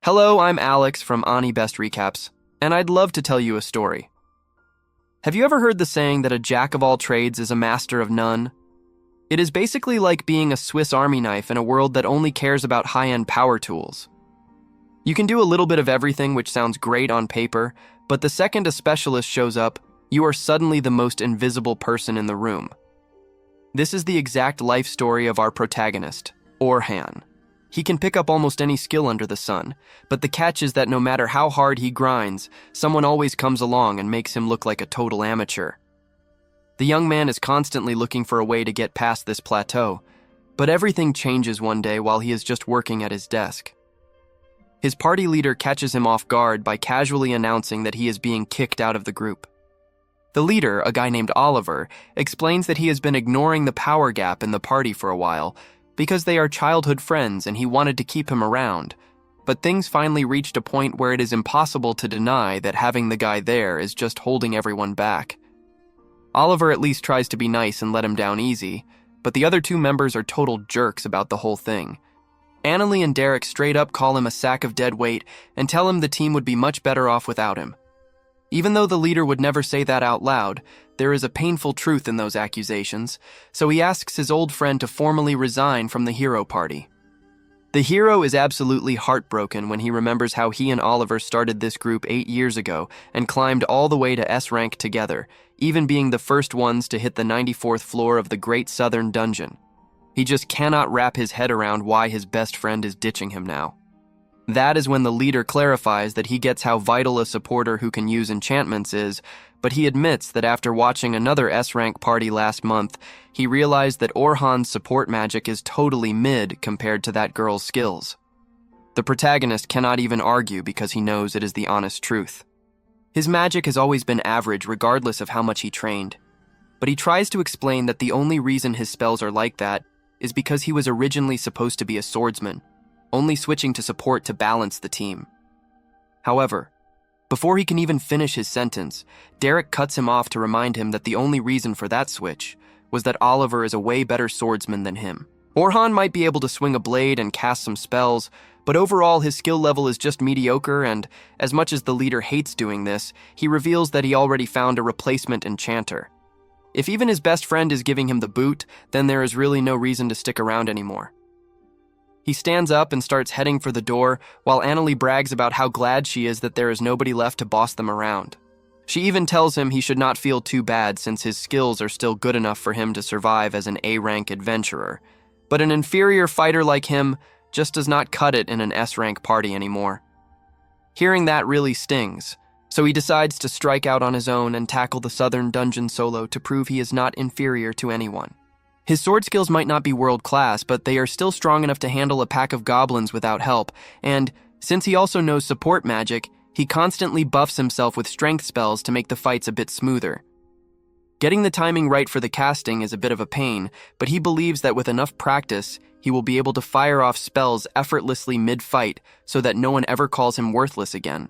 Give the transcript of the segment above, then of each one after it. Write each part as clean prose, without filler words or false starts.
Hello, I'm Alex from Ani Best Recaps, and I'd love to tell you a story. Have you ever heard the saying that a jack of all trades is a master of none? It is basically like being a Swiss Army knife in a world that only cares about high-end power tools. You can do a little bit of everything, which sounds great on paper, but the second a specialist shows up, you are suddenly the most invisible person in the room. This is the exact life story of our protagonist, Orhun. He can pick up almost any skill under the sun, but the catch is that no matter how hard he grinds, someone always comes along and makes him look like a total amateur. The young man is constantly looking for a way to get past this plateau, but everything changes one day while he is just working at his desk. His party leader catches him off guard by casually announcing that he is being kicked out of the group. The leader, a guy named Oliver, explains that he has been ignoring the power gap in the party for a while, because they are childhood friends and he wanted to keep him around. But things finally reached a point where it is impossible to deny that having the guy there is just holding everyone back. Oliver at least tries to be nice and let him down easy, but the other two members are total jerks about the whole thing. Annalie and Derek straight up call him a sack of dead weight and tell him the team would be much better off without him. Even though the leader would never say that out loud, there is a painful truth in those accusations, so he asks his old friend to formally resign from the hero party. The hero is absolutely heartbroken when he remembers how he and Oliver started this group 8 years ago and climbed all the way to S rank together, even being the first ones to hit the 94th floor of the Great Southern Dungeon. He just cannot wrap his head around why his best friend is ditching him now. That is when the leader clarifies that he gets how vital a supporter who can use enchantments is, but he admits that after watching another S-rank party last month, he realized that Orhun's support magic is totally mid compared to that girl's skills. The protagonist cannot even argue because he knows it is the honest truth. His magic has always been average regardless of how much he trained, but he tries to explain that the only reason his spells are like that is because he was originally supposed to be a swordsman, only switching to support to balance the team. However, before he can even finish his sentence, Derek cuts him off to remind him that the only reason for that switch was that Oliver is a way better swordsman than him. Orhun might be able to swing a blade and cast some spells, but overall his skill level is just mediocre, and as much as the leader hates doing this, he reveals that he already found a replacement enchanter. If even his best friend is giving him the boot, then there is really no reason to stick around anymore. He stands up and starts heading for the door, while Annalie brags about how glad she is that there is nobody left to boss them around. She even tells him he should not feel too bad since his skills are still good enough for him to survive as an A-rank adventurer. But an inferior fighter like him just does not cut it in an S-rank party anymore. Hearing that really stings, so he decides to strike out on his own and tackle the Southern Dungeon solo to prove he is not inferior to anyone. His sword skills might not be world-class, but they are still strong enough to handle a pack of goblins without help, and since he also knows support magic, he constantly buffs himself with strength spells to make the fights a bit smoother. Getting the timing right for the casting is a bit of a pain, but he believes that with enough practice, he will be able to fire off spells effortlessly mid-fight so that no one ever calls him worthless again.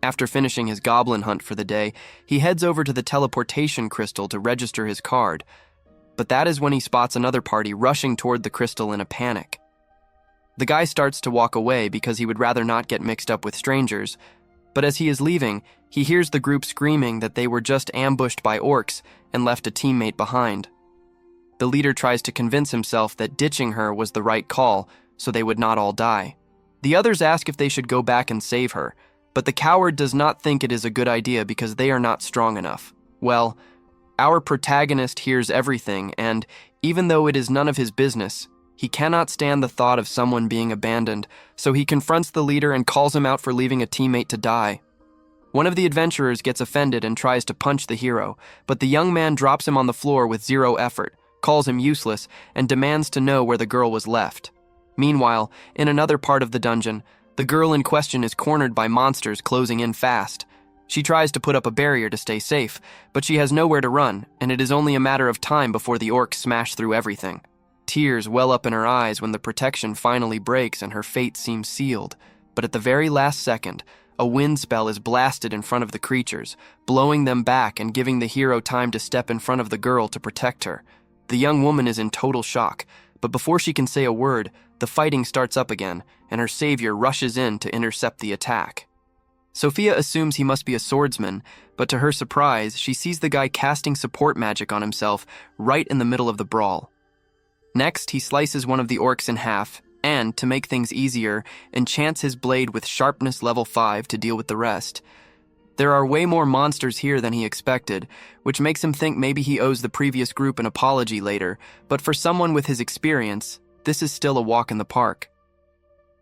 After finishing his goblin hunt for the day, he heads over to the teleportation crystal to register his card, but that is when he spots another party rushing toward the crystal in a panic. The guy starts to walk away because he would rather not get mixed up with strangers, but as he is leaving, he hears the group screaming that they were just ambushed by orcs and left a teammate behind. The leader tries to convince himself that ditching her was the right call so they would not all die. The others ask if they should go back and save her, but the coward does not think it is a good idea because they are not strong enough. Well, our protagonist hears everything, and even though it is none of his business, he cannot stand the thought of someone being abandoned, so he confronts the leader and calls him out for leaving a teammate to die. One of the adventurers gets offended and tries to punch the hero, but the young man drops him on the floor with zero effort, calls him useless, and demands to know where the girl was left. Meanwhile, in another part of the dungeon, the girl in question is cornered by monsters closing in fast. She tries to put up a barrier to stay safe, but she has nowhere to run, and it is only a matter of time before the orcs smash through everything. Tears well up in her eyes when the protection finally breaks and her fate seems sealed, but at the very last second, a wind spell is blasted in front of the creatures, blowing them back and giving the hero time to step in front of the girl to protect her. The young woman is in total shock, but before she can say a word, the fighting starts up again, and her savior rushes in to intercept the attack. Sofia assumes he must be a swordsman, but to her surprise, she sees the guy casting support magic on himself right in the middle of the brawl. Next, he slices one of the orcs in half, and, to make things easier, enchants his blade with sharpness level 5 to deal with the rest. There are way more monsters here than he expected, which makes him think maybe he owes the previous group an apology later, but for someone with his experience, this is still a walk in the park.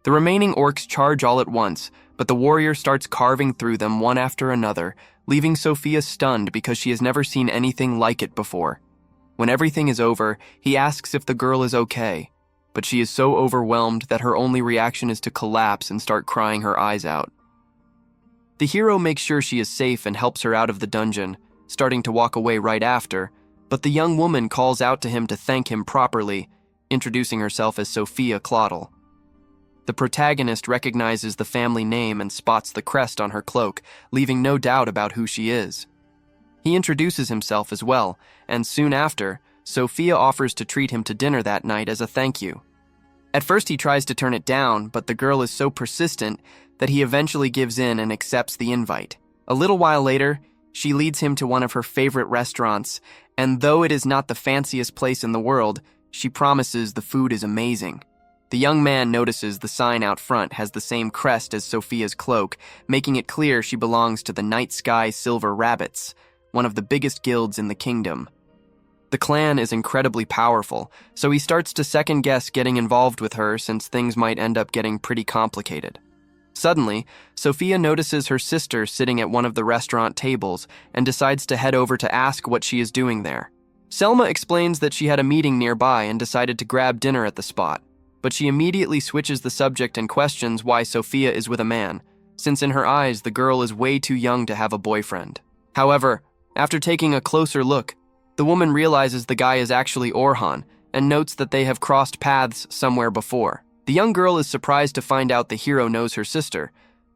The remaining orcs charge all at once, but the warrior starts carving through them one after another, leaving Sofia stunned because she has never seen anything like it before. When everything is over, he asks if the girl is okay, but she is so overwhelmed that her only reaction is to collapse and start crying her eyes out. The hero makes sure she is safe and helps her out of the dungeon, starting to walk away right after, but the young woman calls out to him to thank him properly, introducing herself as Sofia Claudel. The protagonist recognizes the family name and spots the crest on her cloak, leaving no doubt about who she is. He introduces himself as well, and soon after, Sofia offers to treat him to dinner that night as a thank you. At first he tries to turn it down, but the girl is so persistent that he eventually gives in and accepts the invite. A little while later, she leads him to one of her favorite restaurants, and though it is not the fanciest place in the world, she promises the food is amazing. The young man notices the sign out front has the same crest as Sofia's cloak, making it clear she belongs to the Night Sky Silver Rabbits, one of the biggest guilds in the kingdom. The clan is incredibly powerful, so he starts to second-guess getting involved with her since things might end up getting pretty complicated. Suddenly, Sofia notices her sister sitting at one of the restaurant tables and decides to head over to ask what she is doing there. Selma explains that she had a meeting nearby and decided to grab dinner at the spot, but she immediately switches the subject and questions why Sofia is with a man, since in her eyes the girl is way too young to have a boyfriend. However, after taking a closer look, the woman realizes the guy is actually Orhun and notes that they have crossed paths somewhere before. The young girl is surprised to find out the hero knows her sister,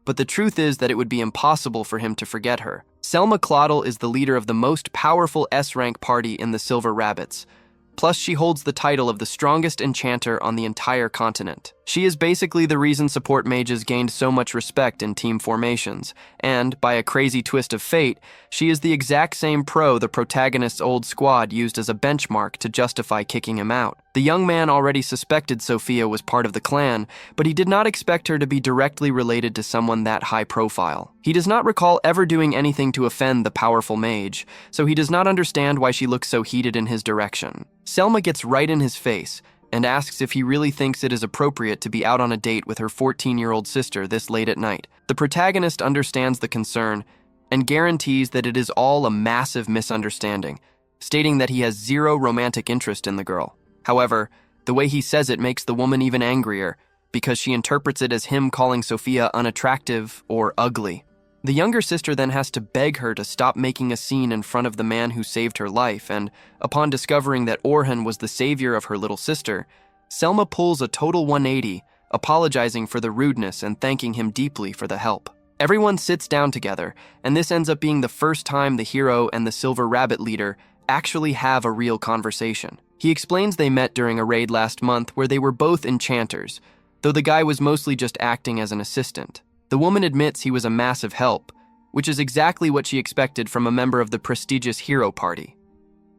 but the truth is that it would be impossible for him to forget her. Selma Claudel is the leader of the most powerful S-rank party in the Silver Rabbits, plus she holds the title of the strongest enchanter on the entire continent. She is basically the reason support mages gained so much respect in team formations, and, by a crazy twist of fate, she is the exact same pro the protagonist's old squad used as a benchmark to justify kicking him out. The young man already suspected Sofia was part of the clan, but he did not expect her to be directly related to someone that high profile. He does not recall ever doing anything to offend the powerful mage, so he does not understand why she looks so heated in his direction. Selma gets right in his face and asks if he really thinks it is appropriate to be out on a date with her 14-year-old sister this late at night. The protagonist understands the concern and guarantees that it is all a massive misunderstanding, stating that he has zero romantic interest in the girl. However, the way he says it makes the woman even angrier, because she interprets it as him calling Sofia unattractive or ugly. The younger sister then has to beg her to stop making a scene in front of the man who saved her life, and upon discovering that Orhun was the savior of her little sister, Selma pulls a total 180, apologizing for the rudeness and thanking him deeply for the help. Everyone sits down together, and this ends up being the first time the hero and the Silver Rabbit leader actually have a real conversation. He explains they met during a raid last month where they were both enchanters, though the guy was mostly just acting as an assistant. The woman admits he was a massive help, which is exactly what she expected from a member of the prestigious hero party.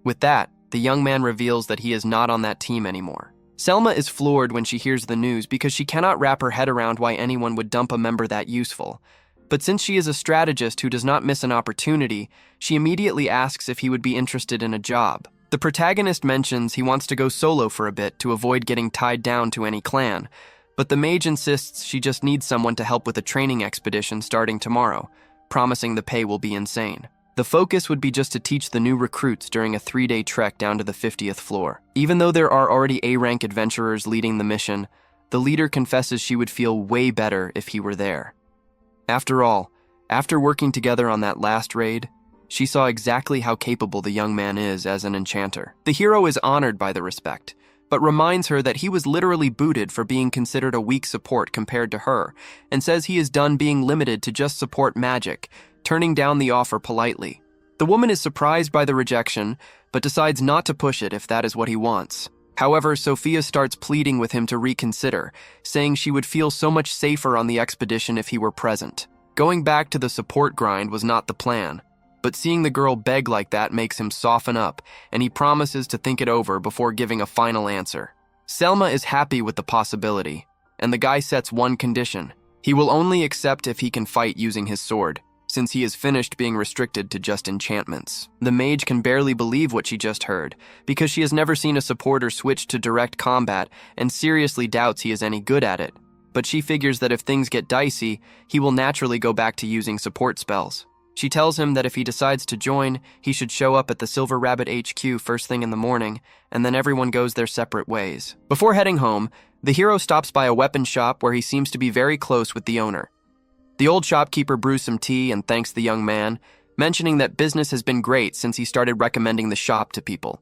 With that, the young man reveals that he is not on that team anymore. Selma is floored when she hears the news because she cannot wrap her head around why anyone would dump a member that useful. But since she is a strategist who does not miss an opportunity, she immediately asks if he would be interested in a job. The protagonist mentions he wants to go solo for a bit to avoid getting tied down to any clan, but the mage insists she just needs someone to help with a training expedition starting tomorrow, promising the pay will be insane. The focus would be just to teach the new recruits during a 3-day trek down to the 50th floor. Even though there are already A-rank adventurers leading the mission, the leader confesses she would feel way better if he were there. After all, after working together on that last raid, she saw exactly how capable the young man is as an enchanter. The hero is honored by the respect, but reminds her that he was literally booted for being considered a weak support compared to her, and says he is done being limited to just support magic, turning down the offer politely. The woman is surprised by the rejection, but decides not to push it if that is what he wants. However, Sofia starts pleading with him to reconsider, saying she would feel so much safer on the expedition if he were present. Going back to the support grind was not the plan, but seeing the girl beg like that makes him soften up, and he promises to think it over before giving a final answer. Selma is happy with the possibility, and the guy sets one condition. He will only accept if he can fight using his sword, since he is finished being restricted to just enchantments. The mage can barely believe what she just heard, because she has never seen a supporter switch to direct combat and seriously doubts he is any good at it. But she figures that if things get dicey, he will naturally go back to using support spells. She tells him that if he decides to join, he should show up at the Silver Rabbit HQ first thing in the morning, and then everyone goes their separate ways. Before heading home, the hero stops by a weapon shop where he seems to be very close with the owner. The old shopkeeper brews some tea and thanks the young man, mentioning that business has been great since he started recommending the shop to people.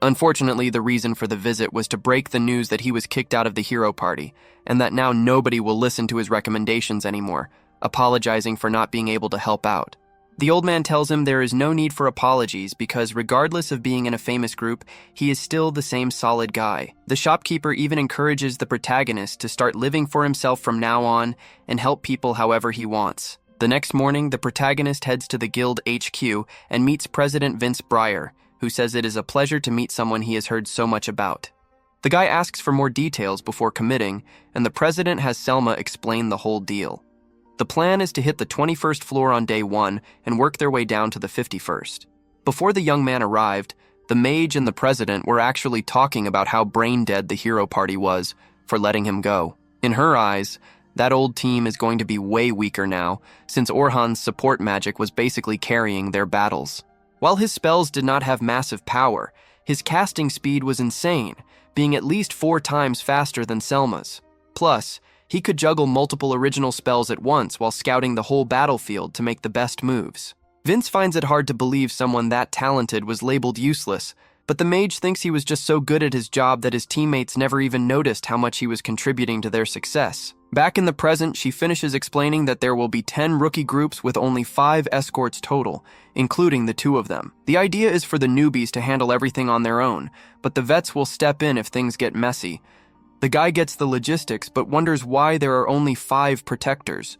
Unfortunately, the reason for the visit was to break the news that he was kicked out of the hero party, and that now nobody will listen to his recommendations anymore, apologizing for not being able to help out. The old man tells him there is no need for apologies because regardless of being in a famous group, he is still the same solid guy. The shopkeeper even encourages the protagonist to start living for himself from now on and help people however he wants. The next morning, the protagonist heads to the guild HQ and meets President Vince Breyer, who says it is a pleasure to meet someone he has heard so much about. The guy asks for more details before committing, and the president has Selma explain the whole deal. The plan is to hit the 21st floor on day 1 and work their way down to the 51st. Before the young man arrived, the mage and the president were actually talking about how brain-dead the hero party was for letting him go. In her eyes, that old team is going to be way weaker now, since Orhun's support magic was basically carrying their battles. While his spells did not have massive power, his casting speed was insane, being at least 4 times faster than Selma's. Plus, he could juggle multiple original spells at once while scouting the whole battlefield to make the best moves. Vince finds it hard to believe someone that talented was labeled useless, but the mage thinks he was just so good at his job that his teammates never even noticed how much he was contributing to their success. Back in the present, she finishes explaining that there will be 10 rookie groups with only 5 escorts total, including the 2 of them. The idea is for the newbies to handle everything on their own, but the vets will step in if things get messy. The guy gets the logistics, but wonders why there are only 5 protectors.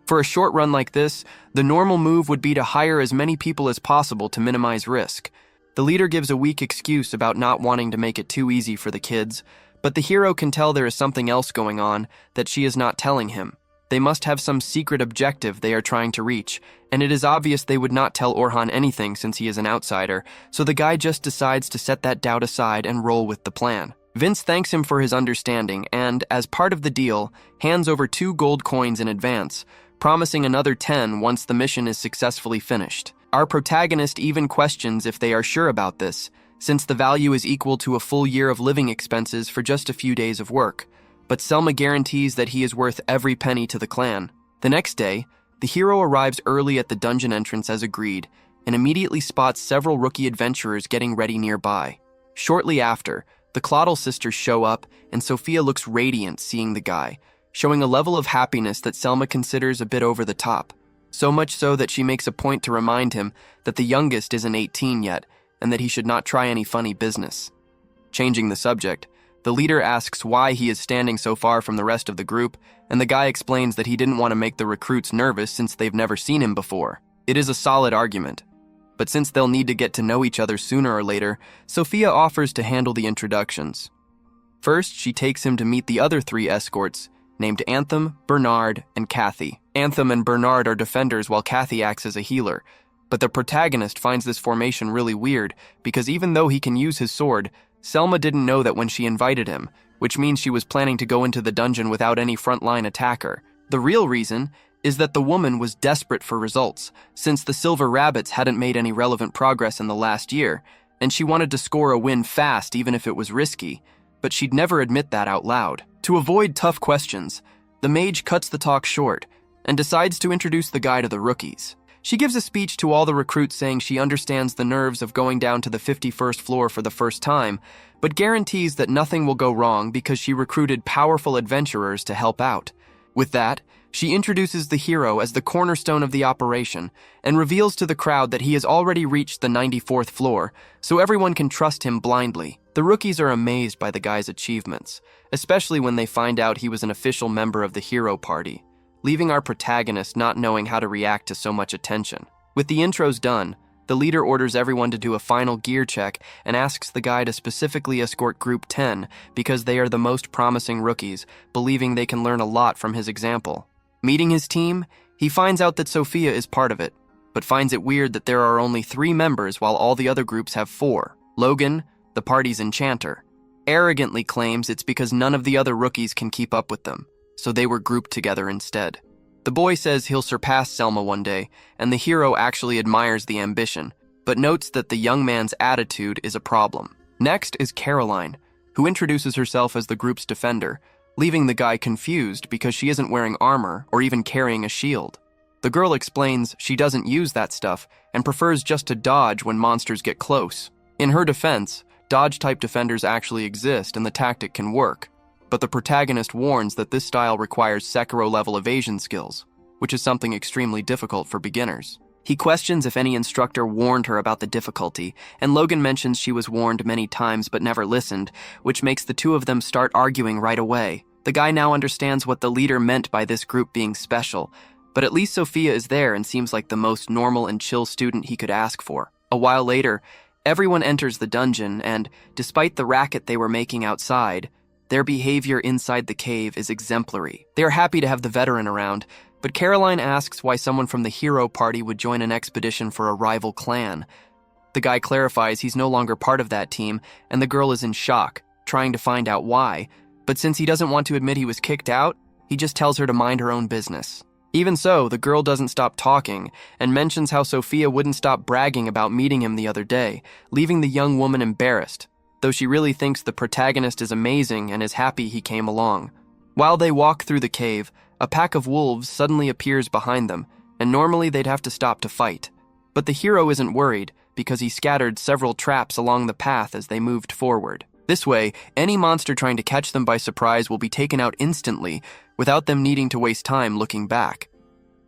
For a short run like this, the normal move would be to hire as many people as possible to minimize risk. The leader gives a weak excuse about not wanting to make it too easy for the kids, but the hero can tell there is something else going on that she is not telling him. They must have some secret objective they are trying to reach, and it is obvious they would not tell Orhun anything since he is an outsider, so the guy just decides to set that doubt aside and roll with the plan. Vince thanks him for his understanding and, as part of the deal, hands over 2 gold coins in advance, promising another 10 once the mission is successfully finished. Our protagonist even questions if they are sure about this, since the value is equal to a full year of living expenses for just a few days of work. But Selma guarantees that he is worth every penny to the clan. The next day, the hero arrives early at the dungeon entrance as agreed, and immediately spots several rookie adventurers getting ready nearby. Shortly after, the Claudel sisters show up, and Sofia looks radiant seeing the guy, showing a level of happiness that Selma considers a bit over the top. So much so that she makes a point to remind him that the youngest isn't 18 yet, and that he should not try any funny business. Changing the subject, the leader asks why he is standing so far from the rest of the group, and the guy explains that he didn't want to make the recruits nervous since they've never seen him before. It is a solid argument. But since they'll need to get to know each other sooner or later, Sofia offers to handle the introductions. First, she takes him to meet the other 3 escorts, named Anthem, Bernard, and Kathy. Anthem and Bernard are defenders while Kathy acts as a healer, but the protagonist finds this formation really weird because even though he can use his sword, Selma didn't know that when she invited him, which means she was planning to go into the dungeon without any frontline attacker. The real reason is that the woman was desperate for results, since the Silver Rabbits hadn't made any relevant progress in the last year, and she wanted to score a win fast even if it was risky, but she'd never admit that out loud. To avoid tough questions, the mage cuts the talk short and decides to introduce the guy to the rookies. She gives a speech to all the recruits saying she understands the nerves of going down to the 51st floor for the first time, but guarantees that nothing will go wrong because she recruited powerful adventurers to help out. With that, she introduces the hero as the cornerstone of the operation and reveals to the crowd that he has already reached the 94th floor, so everyone can trust him blindly. The rookies are amazed by the guy's achievements, especially when they find out he was an official member of the hero party, leaving our protagonist not knowing how to react to so much attention. With the intros done, the leader orders everyone to do a final gear check and asks the guy to specifically escort Group 10 because they are the most promising rookies, believing they can learn a lot from his example. Meeting his team, he finds out that Sofia is part of it, but finds it weird that there are only 3 members while all the other groups have 4. Logan, the party's enchanter, arrogantly claims it's because none of the other rookies can keep up with them, so they were grouped together instead. The boy says he'll surpass Selma one day, and the hero actually admires the ambition, but notes that the young man's attitude is a problem. Next is Caroline, who introduces herself as the group's defender, leaving the guy confused because she isn't wearing armor or even carrying a shield. The girl explains she doesn't use that stuff and prefers just to dodge when monsters get close. In her defense, dodge-type defenders actually exist and the tactic can work, but the protagonist warns that this style requires Sekiro-level evasion skills, which is something extremely difficult for beginners. He questions if any instructor warned her about the difficulty, and Logan mentions she was warned many times but never listened, which makes the two of them start arguing right away. The guy now understands what the leader meant by this group being special, but at least Sofia is there and seems like the most normal and chill student he could ask for. A while later, everyone enters the dungeon, and despite the racket they were making outside, their behavior inside the cave is exemplary. They are happy to have the veteran around, but Caroline asks why someone from the hero party would join an expedition for a rival clan. The guy clarifies he's no longer part of that team, and the girl is in shock, trying to find out why, but since he doesn't want to admit he was kicked out, he just tells her to mind her own business. Even so, the girl doesn't stop talking and mentions how Sofia wouldn't stop bragging about meeting him the other day, leaving the young woman embarrassed, though she really thinks the protagonist is amazing and is happy he came along. While they walk through the cave, a pack of wolves suddenly appears behind them, and normally they'd have to stop to fight. But the hero isn't worried because he scattered several traps along the path as they moved forward. This way, any monster trying to catch them by surprise will be taken out instantly without them needing to waste time looking back.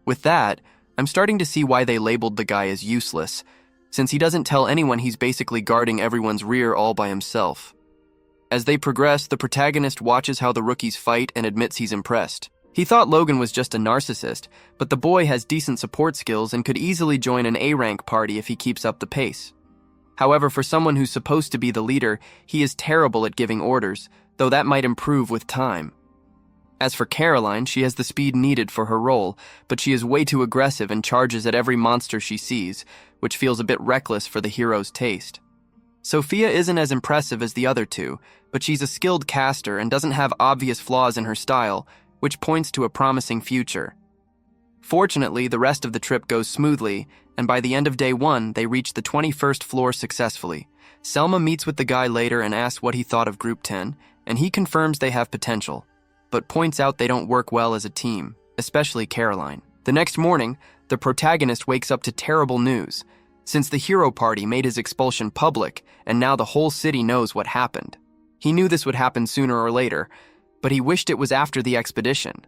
With that, I'm starting to see why they labeled the guy as useless, since he doesn't tell anyone he's basically guarding everyone's rear all by himself. As they progress, the protagonist watches how the rookies fight and admits he's impressed. He thought Logan was just a narcissist, but the boy has decent support skills and could easily join an A-rank party if he keeps up the pace. However, for someone who's supposed to be the leader, he is terrible at giving orders, though that might improve with time. As for Caroline, she has the speed needed for her role, but she is way too aggressive and charges at every monster she sees, which feels a bit reckless for the hero's taste. Sofia isn't as impressive as the other two, but she's a skilled caster and doesn't have obvious flaws in her style, which points to a promising future. Fortunately, the rest of the trip goes smoothly, and by the end of day 1, they reach the 21st floor successfully. Selma meets with the guy later and asks what he thought of Group 10, and he confirms they have potential, but points out they don't work well as a team, especially Caroline. The next morning, the protagonist wakes up to terrible news, since the hero party made his expulsion public, and now the whole city knows what happened. He knew this would happen sooner or later, but he wished it was after the expedition,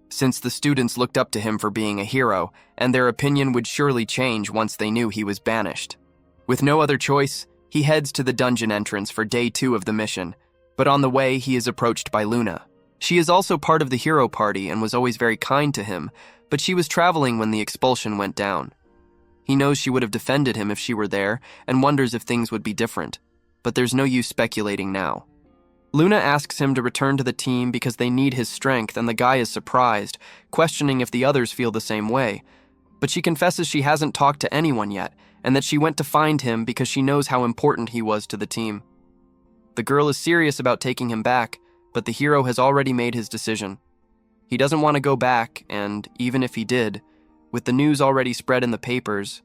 since the students looked up to him for being a hero, and their opinion would surely change once they knew he was banished. With no other choice, he heads to the dungeon entrance for day 2 of the mission, but on the way he is approached by Luna. She is also part of the hero party and was always very kind to him, but she was traveling when the expulsion went down. He knows she would have defended him if she were there and wonders if things would be different, but there's no use speculating now. Luna asks him to return to the team because they need his strength, and the guy is surprised, questioning if the others feel the same way. But she confesses she hasn't talked to anyone yet, and that she went to find him because she knows how important he was to the team. The girl is serious about taking him back, but the hero has already made his decision. He doesn't want to go back, and even if he did, with the news already spread in the papers,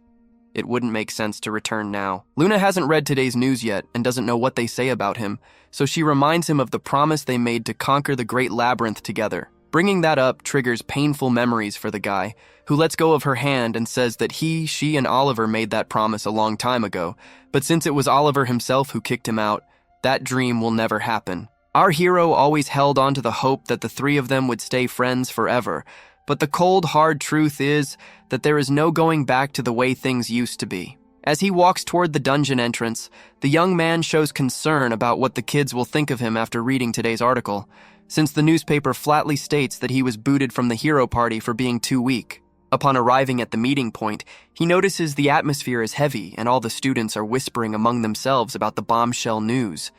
it wouldn't make sense to return now. Luna hasn't read today's news yet and doesn't know what they say about him, so she reminds him of the promise they made to conquer the Great Labyrinth together. Bringing that up triggers painful memories for the guy, who lets go of her hand and says that she and Oliver made that promise a long time ago, but since it was Oliver himself who kicked him out, that dream will never happen. Our hero always held on to the hope that the 3 of them would stay friends forever, but the cold, hard truth is that there is no going back to the way things used to be. As he walks toward the dungeon entrance, the young man shows concern about what the kids will think of him after reading today's article, since the newspaper flatly states that he was booted from the hero party for being too weak. Upon arriving at the meeting point, he notices the atmosphere is heavy and all the students are whispering among themselves about the bombshell news.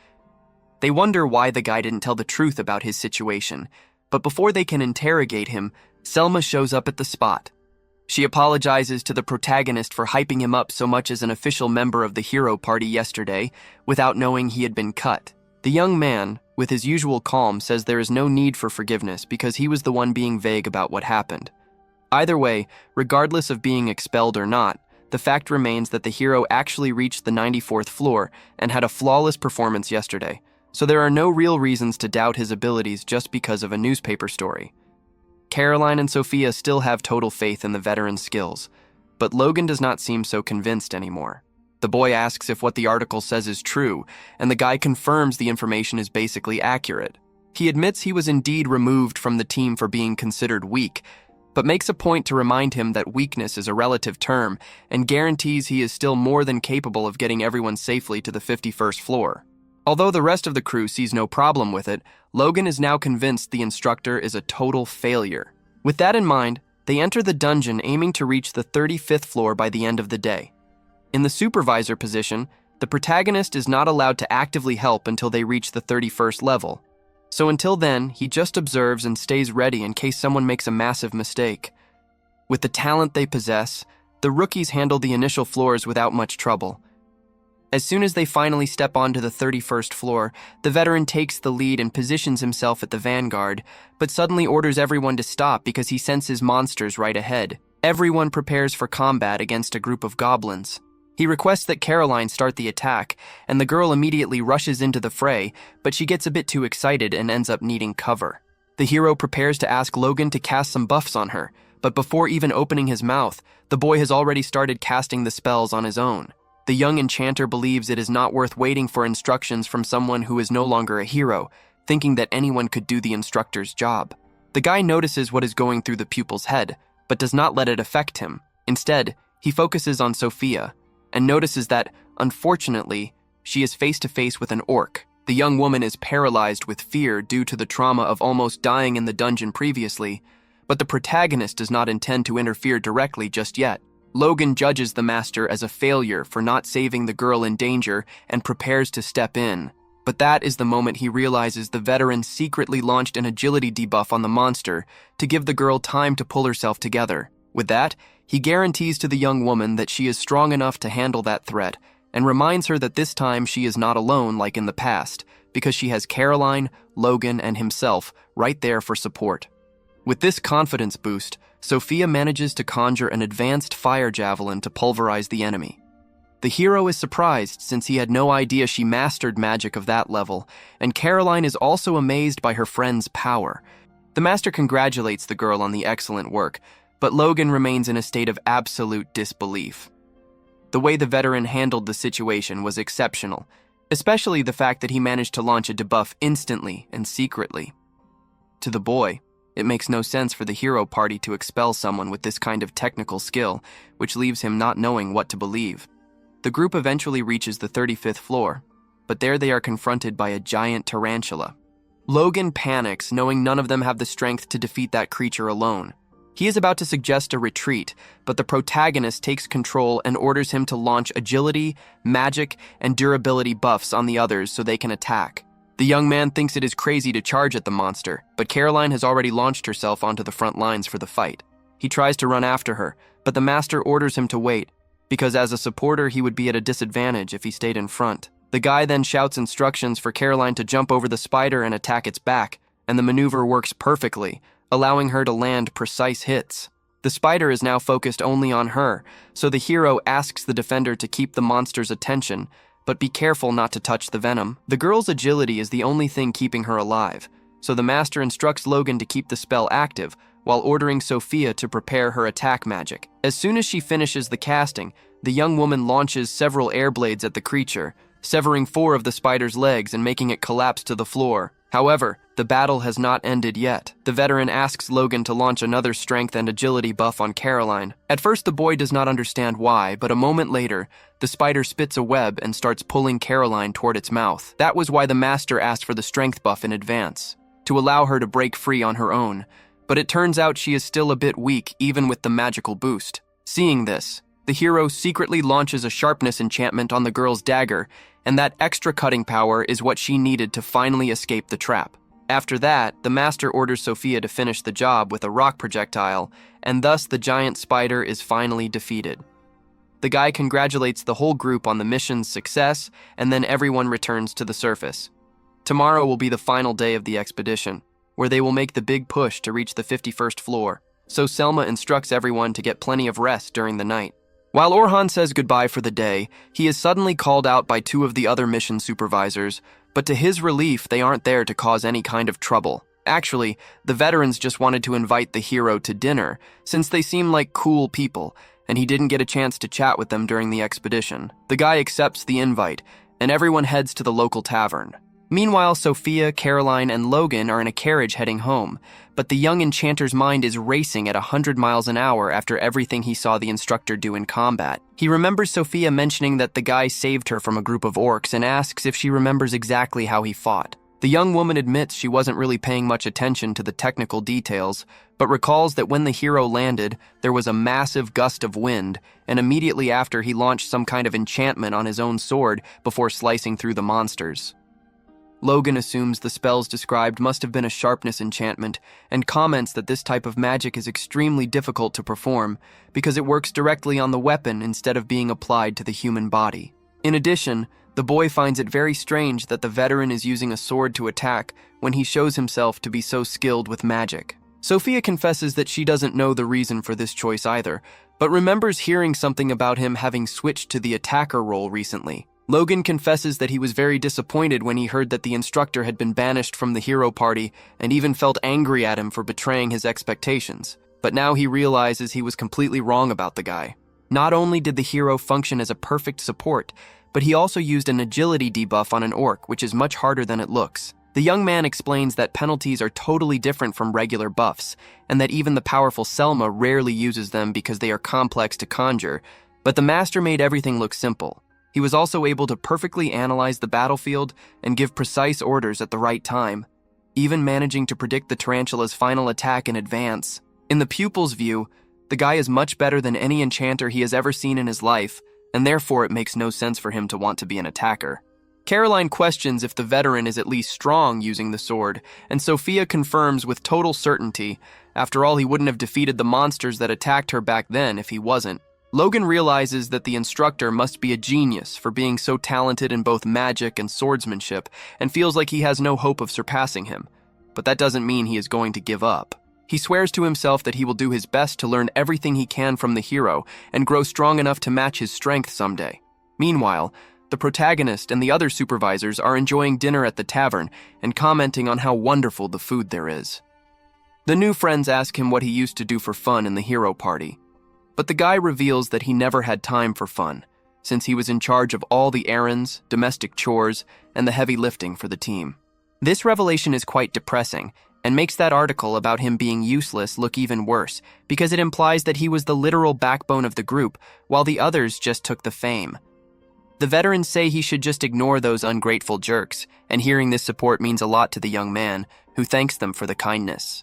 They wonder why the guy didn't tell the truth about his situation, but before they can interrogate him, Selma shows up at the spot. She apologizes to the protagonist for hyping him up so much as an official member of the hero party yesterday, without knowing he had been cut. The young man, with his usual calm, says there is no need for forgiveness because he was the one being vague about what happened. Either way, regardless of being expelled or not, the fact remains that the hero actually reached the 94th floor and had a flawless performance yesterday, so there are no real reasons to doubt his abilities just because of a newspaper story. Caroline and Sofia still have total faith in the veteran's skills, but Logan does not seem so convinced anymore. The boy asks if what the article says is true, and the guy confirms the information is basically accurate. He admits he was indeed removed from the team for being considered weak, but makes a point to remind him that weakness is a relative term and guarantees he is still more than capable of getting everyone safely to the 51st floor. Although the rest of the crew sees no problem with it, Logan is now convinced the instructor is a total failure. With that in mind, they enter the dungeon aiming to reach the 35th floor by the end of the day. In the supervisor position, the protagonist is not allowed to actively help until they reach the 31st level. So until then, he just observes and stays ready in case someone makes a massive mistake. With the talent they possess, the rookies handle the initial floors without much trouble. As soon as they finally step onto the 31st floor, the veteran takes the lead and positions himself at the vanguard, but suddenly orders everyone to stop because he senses monsters right ahead. Everyone prepares for combat against a group of goblins. He requests that Caroline start the attack, and the girl immediately rushes into the fray, but she gets a bit too excited and ends up needing cover. The hero prepares to ask Logan to cast some buffs on her, but before even opening his mouth, the boy has already started casting the spells on his own. The young enchanter believes it is not worth waiting for instructions from someone who is no longer a hero, thinking that anyone could do the instructor's job. The guy notices what is going through the pupil's head, but does not let it affect him. Instead, he focuses on Sofia, and notices that, unfortunately, she is face to face with an orc. The young woman is paralyzed with fear due to the trauma of almost dying in the dungeon previously, but the protagonist does not intend to interfere directly just yet. Logan judges the master as a failure for not saving the girl in danger and prepares to step in. But that is the moment he realizes the veteran secretly launched an agility debuff on the monster to give the girl time to pull herself together. With that, he guarantees to the young woman that she is strong enough to handle that threat and reminds her that this time she is not alone like in the past, because she has Caroline, Logan, and himself right there for support. With this confidence boost, Sofia manages to conjure an advanced fire javelin to pulverize the enemy. The hero is surprised since he had no idea she mastered magic of that level, and Caroline is also amazed by her friend's power. The master congratulates the girl on the excellent work, but Logan remains in a state of absolute disbelief. The way the veteran handled the situation was exceptional, especially the fact that he managed to launch a debuff instantly and secretly. To the boy, it makes no sense for the hero party to expel someone with this kind of technical skill, which leaves him not knowing what to believe. The group eventually reaches the 35th floor, but there they are confronted by a giant tarantula. Logan panics, knowing none of them have the strength to defeat that creature alone. He is about to suggest a retreat, but the protagonist takes control and orders him to launch agility, magic, and durability buffs on the others so they can attack. The young man thinks it is crazy to charge at the monster, but Caroline has already launched herself onto the front lines for the fight. He tries to run after her, but the master orders him to wait, because as a supporter he would be at a disadvantage if he stayed in front. The guy then shouts instructions for Caroline to jump over the spider and attack its back, and the maneuver works perfectly, allowing her to land precise hits. The spider is now focused only on her, so the hero asks the defender to keep the monster's attention, but be careful not to touch the venom. The girl's agility is the only thing keeping her alive, so the master instructs Logan to keep the spell active, while ordering Sofia to prepare her attack magic. As soon as she finishes the casting, the young woman launches several air blades at the creature, severing 4 of the spider's legs and making it collapse to the floor. However, the battle has not ended yet. The veteran asks Logan to launch another strength and agility buff on Caroline. At first, the boy does not understand why, but a moment later, the spider spits a web and starts pulling Caroline toward its mouth. That was why the master asked for the strength buff in advance, to allow her to break free on her own. But it turns out she is still a bit weak, even with the magical boost. Seeing this, the hero secretly launches a sharpness enchantment on the girl's dagger, and that extra cutting power is what she needed to finally escape the trap. After that, the master orders Sofia to finish the job with a rock projectile, and thus the giant spider is finally defeated. The guy congratulates the whole group on the mission's success, and then everyone returns to the surface. Tomorrow will be the final day of the expedition, where they will make the big push to reach the 51st floor, so Selma instructs everyone to get plenty of rest during the night. While Orhun says goodbye for the day, he is suddenly called out by two of the other mission supervisors, but to his relief, they aren't there to cause any kind of trouble. Actually, the veterans just wanted to invite the hero to dinner, since they seem like cool people, and he didn't get a chance to chat with them during the expedition. The guy accepts the invite, and everyone heads to the local tavern. Meanwhile, Sofia, Caroline, and Logan are in a carriage heading home, but the young enchanter's mind is racing at 100 miles an hour after everything he saw the instructor do in combat. He remembers Sofia mentioning that the guy saved her from a group of orcs and asks if she remembers exactly how he fought. The young woman admits she wasn't really paying much attention to the technical details, but recalls that when the hero landed, there was a massive gust of wind, and immediately after he launched some kind of enchantment on his own sword before slicing through the monsters. Logan assumes the spells described must have been a sharpness enchantment and comments that this type of magic is extremely difficult to perform because it works directly on the weapon instead of being applied to the human body. In addition, the boy finds it very strange that the veteran is using a sword to attack when he shows himself to be so skilled with magic. Sofia confesses that she doesn't know the reason for this choice either, but remembers hearing something about him having switched to the attacker role recently. Logan confesses that he was very disappointed when he heard that the instructor had been banished from the hero party and even felt angry at him for betraying his expectations. But now he realizes he was completely wrong about the guy. Not only did the hero function as a perfect support, but he also used an agility debuff on an orc, which is much harder than it looks. The young man explains that penalties are totally different from regular buffs, and that even the powerful Selma rarely uses them because they are complex to conjure, but the master made everything look simple. He was also able to perfectly analyze the battlefield and give precise orders at the right time, even managing to predict the tarantula's final attack in advance. In the pupil's view, the guy is much better than any enchanter he has ever seen in his life, and therefore it makes no sense for him to want to be an attacker. Caroline questions if the veteran is at least strong using the sword, and Sofia confirms with total certainty, after all he wouldn't have defeated the monsters that attacked her back then if he wasn't. Logan realizes that the instructor must be a genius for being so talented in both magic and swordsmanship, and feels like he has no hope of surpassing him. But that doesn't mean he is going to give up. He swears to himself that he will do his best to learn everything he can from the hero and grow strong enough to match his strength someday. Meanwhile, the protagonist and the other supervisors are enjoying dinner at the tavern and commenting on how wonderful the food there is. The new friends ask him what he used to do for fun in the hero party. But the guy reveals that he never had time for fun, since he was in charge of all the errands, domestic chores, and the heavy lifting for the team. This revelation is quite depressing, and makes that article about him being useless look even worse, because it implies that he was the literal backbone of the group, while the others just took the fame. The veterans say he should just ignore those ungrateful jerks, and hearing this support means a lot to the young man, who thanks them for the kindness.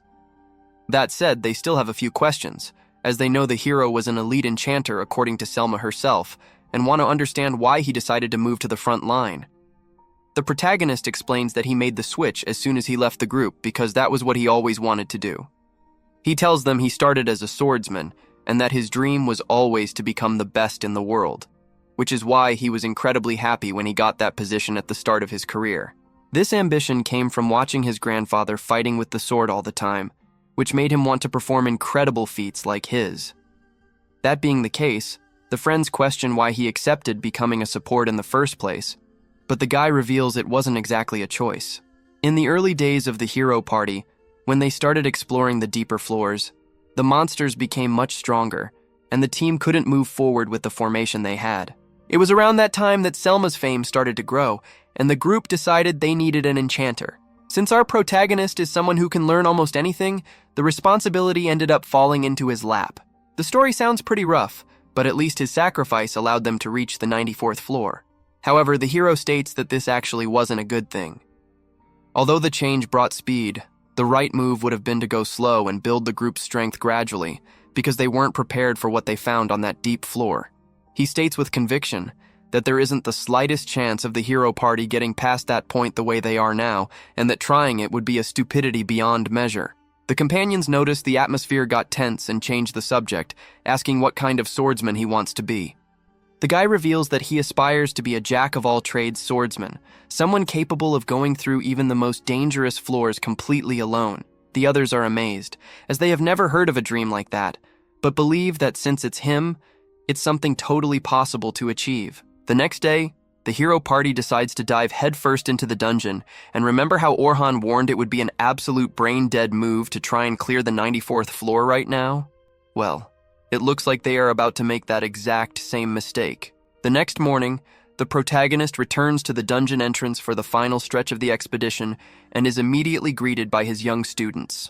That said, they still have a few questions, as they know the hero was an elite enchanter according to Selma herself, and want to understand why he decided to move to the front line. The protagonist explains that he made the switch as soon as he left the group because that was what he always wanted to do. He tells them he started as a swordsman, and that his dream was always to become the best in the world, which is why he was incredibly happy when he got that position at the start of his career. This ambition came from watching his grandfather fighting with the sword all the time, which made him want to perform incredible feats like his. That being the case, the friends question why he accepted becoming a support in the first place, but the guy reveals it wasn't exactly a choice. In the early days of the hero party, when they started exploring the deeper floors, the monsters became much stronger, and the team couldn't move forward with the formation they had. It was around that time that Selma's fame started to grow, and the group decided they needed an enchanter. Since our protagonist is someone who can learn almost anything, the responsibility ended up falling into his lap. The story sounds pretty rough, but at least his sacrifice allowed them to reach the 94th floor. However, the hero states that this actually wasn't a good thing. Although the change brought speed, the right move would have been to go slow and build the group's strength gradually, because they weren't prepared for what they found on that deep floor. He states with conviction that there isn't the slightest chance of the hero party getting past that point the way they are now, and that trying it would be a stupidity beyond measure. The companions noticed the atmosphere got tense and changed the subject, asking what kind of swordsman he wants to be. The guy reveals that he aspires to be a jack-of-all-trades swordsman, someone capable of going through even the most dangerous floors completely alone. The others are amazed, as they have never heard of a dream like that, but believe that since it's him, it's something totally possible to achieve. The next day, the hero party decides to dive headfirst into the dungeon, and remember how Orhun warned it would be an absolute brain-dead move to try and clear the 94th floor right now? Well, it looks like they are about to make that exact same mistake. The next morning, the protagonist returns to the dungeon entrance for the final stretch of the expedition and is immediately greeted by his young students.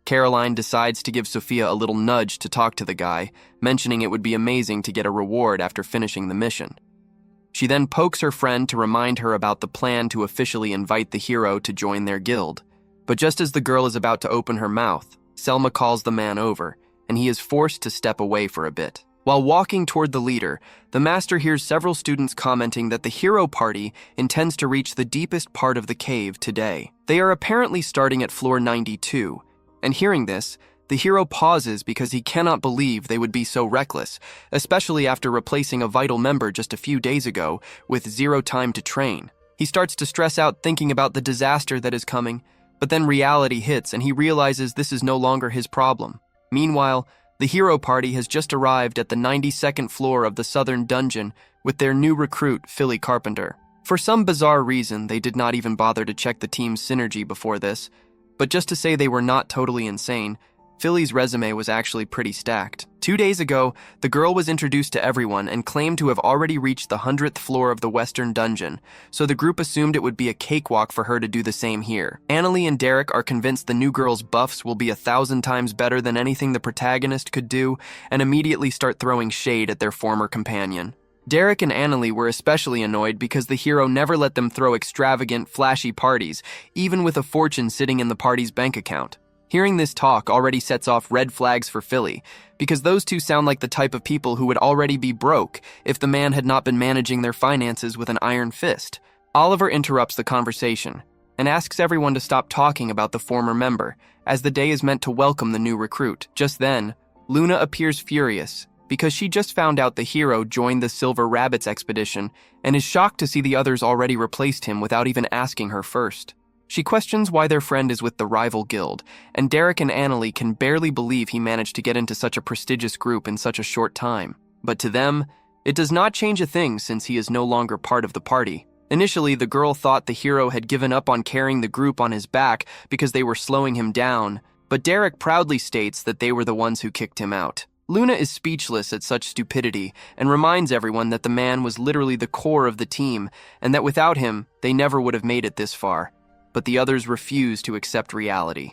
Caroline decides to give Sofia a little nudge to talk to the guy, mentioning it would be amazing to get a reward after finishing the mission. She then pokes her friend to remind her about the plan to officially invite the hero to join their guild. But just as the girl is about to open her mouth, Selma calls the man over, and he is forced to step away for a bit. While walking toward the leader, the master hears several students commenting that the hero party intends to reach the deepest part of the cave today. They are apparently starting at floor 92, and hearing this, the hero pauses because he cannot believe they would be so reckless, especially after replacing a vital member just a few days ago with zero time to train. He starts to stress out thinking about the disaster that is coming, but then reality hits and he realizes this is no longer his problem. Meanwhile, the hero party has just arrived at the 92nd floor of the southern dungeon with their new recruit, Philly Carpenter. For some bizarre reason, they did not even bother to check the team's synergy before this, but just to say they were not totally insane, Philly's resume was actually pretty stacked. 2 days ago, the girl was introduced to everyone and claimed to have already reached the 100th floor of the western dungeon, so the group assumed it would be a cakewalk for her to do the same here. Annalie and Derek are convinced the new girl's buffs will be 1,000 times better than anything the protagonist could do, and immediately start throwing shade at their former companion. Derek and Annalie were especially annoyed because the hero never let them throw extravagant, flashy parties, even with a fortune sitting in the party's bank account. Hearing this talk already sets off red flags for Philly, because those two sound like the type of people who would already be broke if the man had not been managing their finances with an iron fist. Oliver interrupts the conversation and asks everyone to stop talking about the former member, as the day is meant to welcome the new recruit. Just then, Luna appears furious because she just found out the hero joined the Silver Rabbits expedition and is shocked to see the others already replaced him without even asking her first. She questions why their friend is with the rival guild, and Derek and Annalie can barely believe he managed to get into such a prestigious group in such a short time. But to them, it does not change a thing since he is no longer part of the party. Initially, the girl thought the hero had given up on carrying the group on his back because they were slowing him down, but Derek proudly states that they were the ones who kicked him out. Luna is speechless at such stupidity and reminds everyone that the man was literally the core of the team and that without him, they never would have made it this far. But the others refuse to accept reality.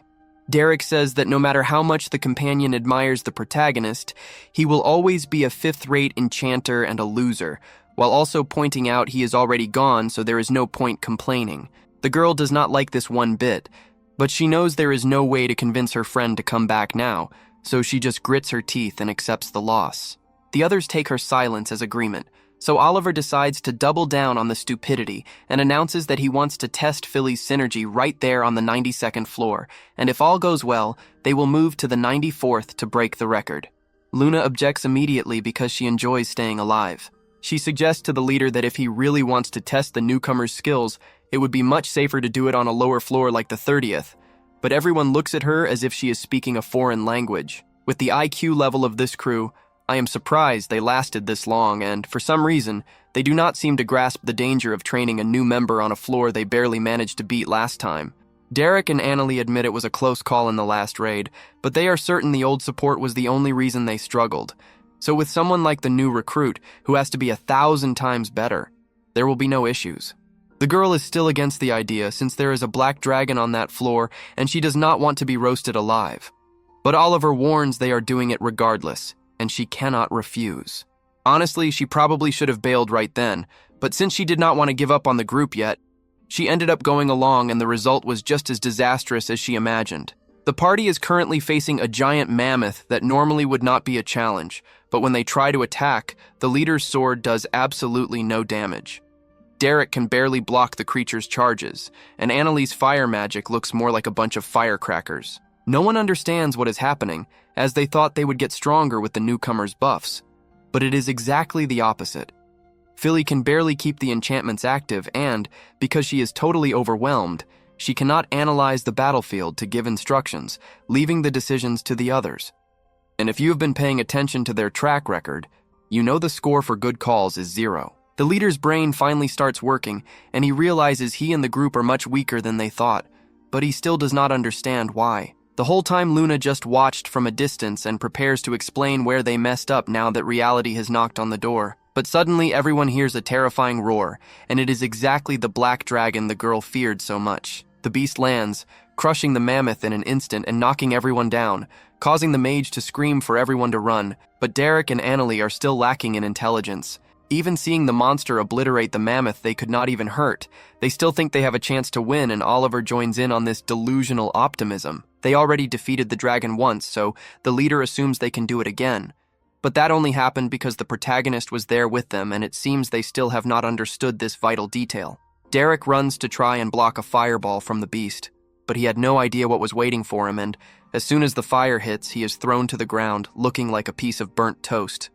Derek says that no matter how much the companion admires the protagonist, he will always be a fifth-rate enchanter and a loser, while also pointing out he is already gone, so there is no point complaining. The girl does not like this one bit, but she knows there is no way to convince her friend to come back now, so she just grits her teeth and accepts the loss. The others take her silence as agreement, so Oliver decides to double down on the stupidity and announces that he wants to test Philly's synergy right there on the 92nd floor, and if all goes well, they will move to the 94th to break the record. Luna objects immediately because she enjoys staying alive. She suggests to the leader that if he really wants to test the newcomer's skills, it would be much safer to do it on a lower floor like the 30th, but everyone looks at her as if she is speaking a foreign language. With the IQ level of this crew, I am surprised they lasted this long, and for some reason, they do not seem to grasp the danger of training a new member on a floor they barely managed to beat last time. Derek and Annalie admit it was a close call in the last raid, but they are certain the old support was the only reason they struggled. So with someone like the new recruit, who has to be 1,000 times better, there will be no issues. The girl is still against the idea since there is a black dragon on that floor and she does not want to be roasted alive. But Oliver warns they are doing it regardless, and she cannot refuse. Honestly, she probably should have bailed right then, but since she did not want to give up on the group yet, she ended up going along and the result was just as disastrous as she imagined. The party is currently facing a giant mammoth that normally would not be a challenge, but when they try to attack, the leader's sword does absolutely no damage. Derek can barely block the creature's charges, and Annalie's fire magic looks more like a bunch of firecrackers. No one understands what is happening, as they thought they would get stronger with the newcomer's buffs, but it is exactly the opposite. Philly can barely keep the enchantments active and, because she is totally overwhelmed, she cannot analyze the battlefield to give instructions, leaving the decisions to the others. And if you have been paying attention to their track record, you know the score for good calls is 0. The leader's brain finally starts working, and he realizes he and the group are much weaker than they thought, but he still does not understand why. The whole time Luna just watched from a distance and prepares to explain where they messed up now that reality has knocked on the door. But suddenly everyone hears a terrifying roar, and it is exactly the black dragon the girl feared so much. The beast lands, crushing the mammoth in an instant and knocking everyone down, causing the mage to scream for everyone to run, but Derek and Annalie are still lacking in intelligence. Even seeing the monster obliterate the mammoth they could not even hurt, they still think they have a chance to win, and Oliver joins in on this delusional optimism. They already defeated the dragon once, so the leader assumes they can do it again. But that only happened because the protagonist was there with them, and it seems they still have not understood this vital detail. Derek runs to try and block a fireball from the beast, but he had no idea what was waiting for him, and as soon as the fire hits, he is thrown to the ground, looking like a piece of burnt toast.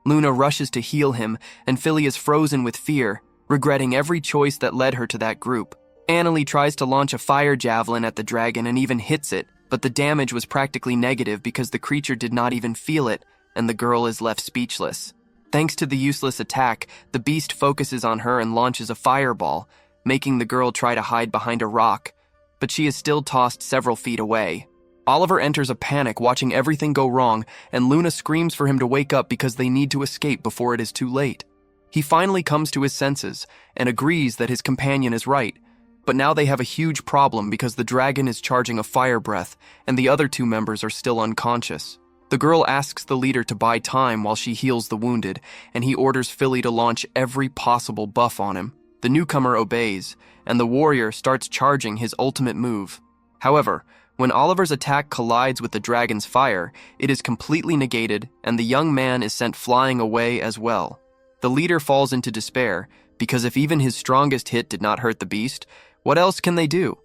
Luna rushes to heal him, and Philly is frozen with fear, regretting every choice that led her to that group. Annalie tries to launch a fire javelin at the dragon and even hits it, but the damage was practically negative because the creature did not even feel it, and the girl is left speechless. Thanks to the useless attack, the beast focuses on her and launches a fireball, making the girl try to hide behind a rock, but she is still tossed several feet away. Oliver enters a panic watching everything go wrong, and Luna screams for him to wake up because they need to escape before it is too late. He finally comes to his senses and agrees that his companion is right, but now they have a huge problem because the dragon is charging a fire breath and the other 2 members are still unconscious. The girl asks the leader to buy time while she heals the wounded, and he orders Philly to launch every possible buff on him. The newcomer obeys, and the warrior starts charging his ultimate move. However, when Oliver's attack collides with the dragon's fire, it is completely negated, and the young man is sent flying away as well. The leader falls into despair, because if even his strongest hit did not hurt the beast, what else can they do?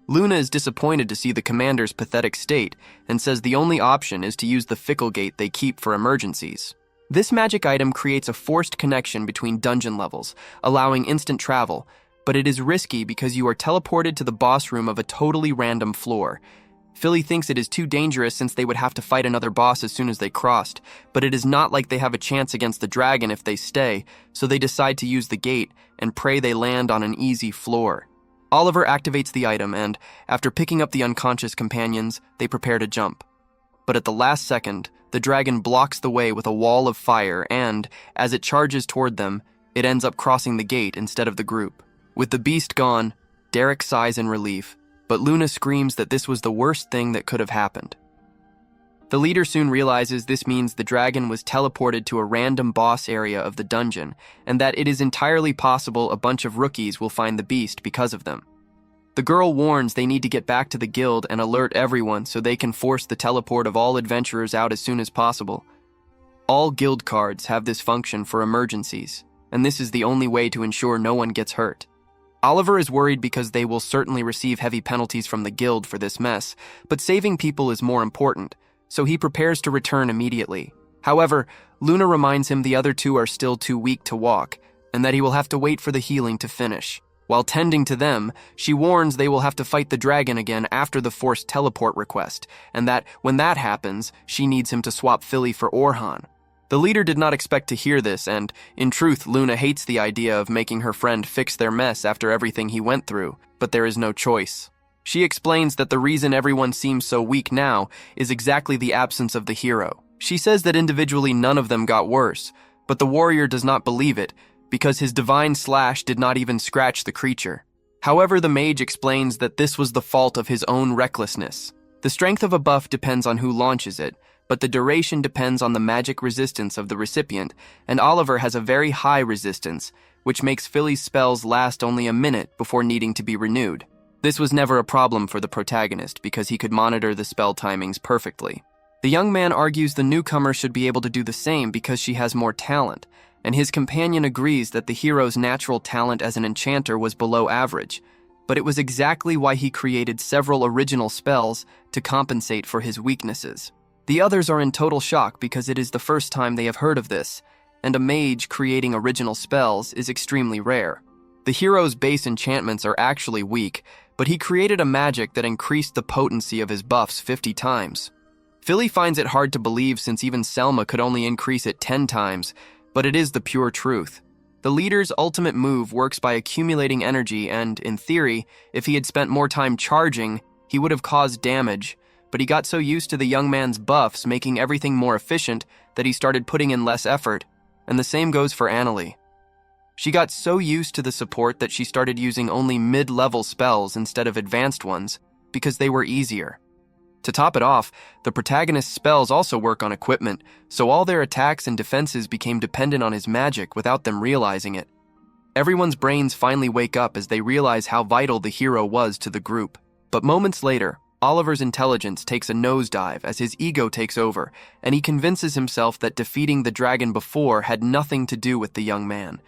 Luna is disappointed to see the commander's pathetic state, and says the only option is to use the fickle gate they keep for emergencies. This magic item creates a forced connection between dungeon levels, allowing instant travel, but it is risky because you are teleported to the boss room of a totally random floor. Philly thinks it is too dangerous since they would have to fight another boss as soon as they crossed, but it is not like they have a chance against the dragon if they stay, so they decide to use the gate and pray they land on an easy floor. Oliver activates the item and, after picking up the unconscious companions, they prepare to jump. But at the last second, the dragon blocks the way with a wall of fire and, as it charges toward them, it ends up crossing the gate instead of the group. With the beast gone, Derek sighs in relief, but Luna screams that this was the worst thing that could have happened. The leader soon realizes this means the dragon was teleported to a random boss area of the dungeon, and that it is entirely possible a bunch of rookies will find the beast because of them. The girl warns they need to get back to the guild and alert everyone so they can force the teleport of all adventurers out as soon as possible. All guild cards have this function for emergencies, and this is the only way to ensure no one gets hurt. Oliver is worried because they will certainly receive heavy penalties from the guild for this mess, but saving people is more important, so he prepares to return immediately. However, Luna reminds him the other 2 are still too weak to walk, and that he will have to wait for the healing to finish. While tending to them, she warns they will have to fight the dragon again after the forced teleport request, and that when that happens, she needs him to swap Philly for Orhun. The leader did not expect to hear this, and, in truth, Luna hates the idea of making her friend fix their mess after everything he went through, but there is no choice. She explains that the reason everyone seems so weak now is exactly the absence of the hero. She says that individually none of them got worse, but the warrior does not believe it, because his divine slash did not even scratch the creature. However, the mage explains that this was the fault of his own recklessness. The strength of a buff depends on who launches it, but the duration depends on the magic resistance of the recipient, and Oliver has a very high resistance, which makes Philly's spells last only a minute before needing to be renewed. This was never a problem for the protagonist because he could monitor the spell timings perfectly. The young man argues the newcomer should be able to do the same because she has more talent, and his companion agrees that the hero's natural talent as an enchanter was below average, but it was exactly why he created several original spells to compensate for his weaknesses. The others are in total shock because it is the first time they have heard of this, and a mage creating original spells is extremely rare. The hero's base enchantments are actually weak, but he created a magic that increased the potency of his buffs 50 times. Philly finds it hard to believe since even Selma could only increase it 10 times, but it is the pure truth. The leader's ultimate move works by accumulating energy and, in theory, if he had spent more time charging, he would have caused damage, but he got so used to the young man's buffs making everything more efficient that he started putting in less effort, and the same goes for Annalie. She got so used to the support that she started using only mid-level spells instead of advanced ones, because they were easier. To top it off, the protagonist's spells also work on equipment, so all their attacks and defenses became dependent on his magic without them realizing it. Everyone's brains finally wake up as they realize how vital the hero was to the group. But moments later, Oliver's intelligence takes a nosedive as his ego takes over, and he convinces himself that defeating the dragon before had nothing to do with the young man,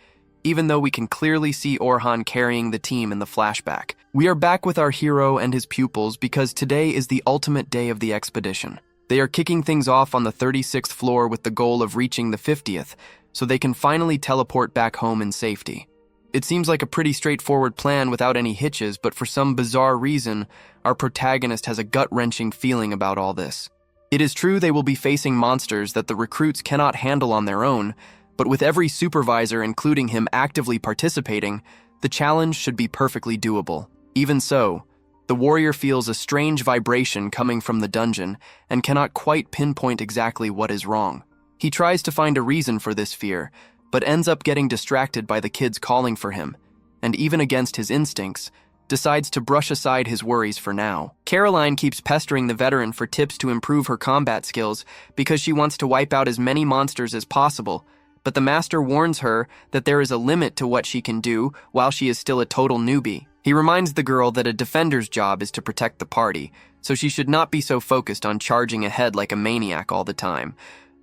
even though we can clearly see Orhun carrying the team in the flashback. We are back with our hero and his pupils because today is the ultimate day of the expedition. They are kicking things off on the 36th floor with the goal of reaching the 50th, so they can finally teleport back home in safety. It seems like a pretty straightforward plan without any hitches, but for some bizarre reason, our protagonist has a gut-wrenching feeling about all this. It is true they will be facing monsters that the recruits cannot handle on their own, but with every supervisor, including him, actively participating, the challenge should be perfectly doable. Even so, the warrior feels a strange vibration coming from the dungeon and cannot quite pinpoint exactly what is wrong. He tries to find a reason for this fear, but ends up getting distracted by the kids calling for him, and even against his instincts, decides to brush aside his worries for now. Caroline keeps pestering the veteran for tips to improve her combat skills because she wants to wipe out as many monsters as possible, but the master warns her that there is a limit to what she can do while she is still a total newbie. He reminds the girl that a defender's job is to protect the party, so she should not be so focused on charging ahead like a maniac all the time,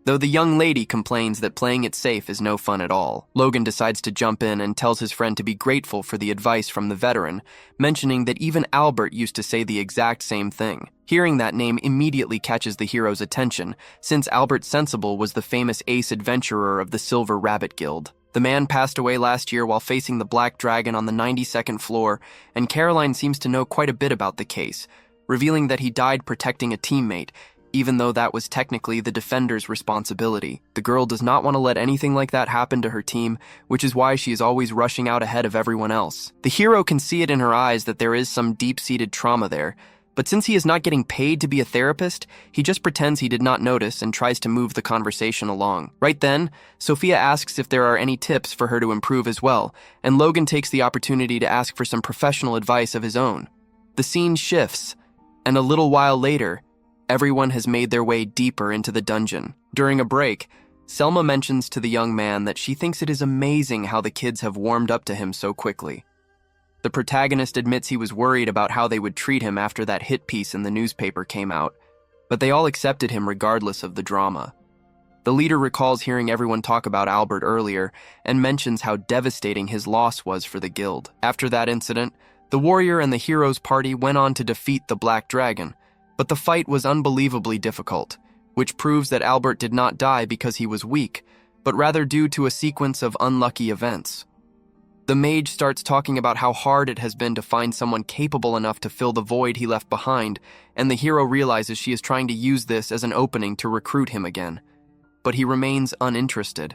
though the young lady complains that playing it safe is no fun at all. Logan decides to jump in and tells his friend to be grateful for the advice from the veteran, mentioning that even Albert used to say the exact same thing. Hearing that name immediately catches the hero's attention, since Albert Sensible was the famous ace adventurer of the Silver Rabbit Guild. The man passed away last year while facing the Black Dragon on the 92nd floor, and Caroline seems to know quite a bit about the case, revealing that he died protecting a teammate, even though that was technically the defender's responsibility. The girl does not want to let anything like that happen to her team, which is why she is always rushing out ahead of everyone else. The hero can see it in her eyes that there is some deep-seated trauma there, but since he is not getting paid to be a therapist, he just pretends he did not notice and tries to move the conversation along. Right then, Sofia asks if there are any tips for her to improve as well, and Logan takes the opportunity to ask for some professional advice of his own. The scene shifts, and a little while later, everyone has made their way deeper into the dungeon. During a break, Selma mentions to the young man that she thinks it is amazing how the kids have warmed up to him so quickly. The protagonist admits he was worried about how they would treat him after that hit piece in the newspaper came out, but they all accepted him regardless of the drama. The leader recalls hearing everyone talk about Albert earlier and mentions how devastating his loss was for the guild. After that incident, the warrior and the hero's party went on to defeat the Black Dragon, but the fight was unbelievably difficult, which proves that Albert did not die because he was weak, but rather due to a sequence of unlucky events. The mage starts talking about how hard it has been to find someone capable enough to fill the void he left behind, and the hero realizes she is trying to use this as an opening to recruit him again. But he remains uninterested.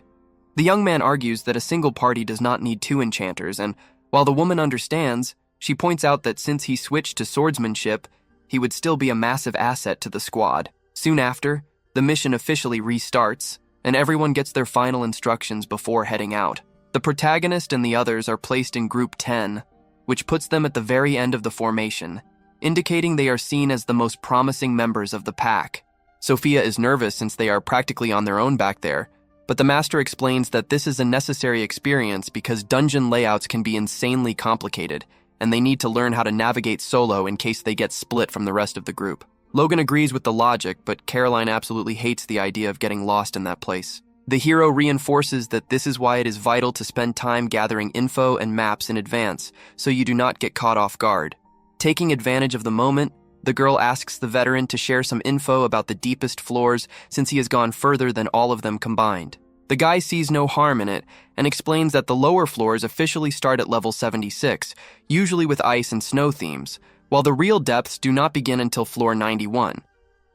The young man argues that a single party does not need two enchanters, and while the woman understands, she points out that since he switched to swordsmanship, he would still be a massive asset to the squad. Soon after, the mission officially restarts, and everyone gets their final instructions before heading out. The protagonist and the others are placed in Group 10, which puts them at the very end of the formation, indicating they are seen as the most promising members of the pack. Sofia is nervous since they are practically on their own back there, but the master explains that this is a necessary experience because dungeon layouts can be insanely complicated, and they need to learn how to navigate solo in case they get split from the rest of the group. Logan agrees with the logic, but Caroline absolutely hates the idea of getting lost in that place. The hero reinforces that this is why it is vital to spend time gathering info and maps in advance, so you do not get caught off guard. Taking advantage of the moment, the girl asks the veteran to share some info about the deepest floors since he has gone further than all of them combined. The guy sees no harm in it and explains that the lower floors officially start at level 76, usually with ice and snow themes, while the real depths do not begin until floor 91.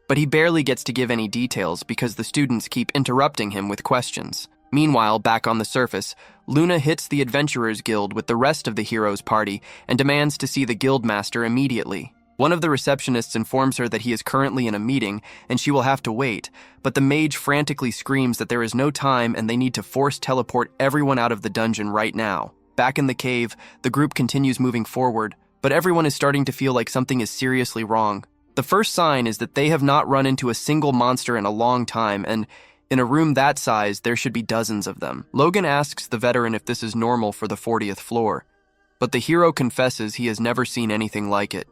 But he barely gets to give any details because the students keep interrupting him with questions. Meanwhile, back on the surface, Luna hits the Adventurers Guild with the rest of the hero's party and demands to see the guildmaster immediately. One of the receptionists informs her that he is currently in a meeting and she will have to wait, but the mage frantically screams that there is no time and they need to force teleport everyone out of the dungeon right now. Back in the cave, the group continues moving forward, but everyone is starting to feel like something is seriously wrong. The first sign is that they have not run into a single monster in a long time, and in a room that size, there should be dozens of them. Logan asks the veteran if this is normal for the 40th floor, but the hero confesses he has never seen anything like it.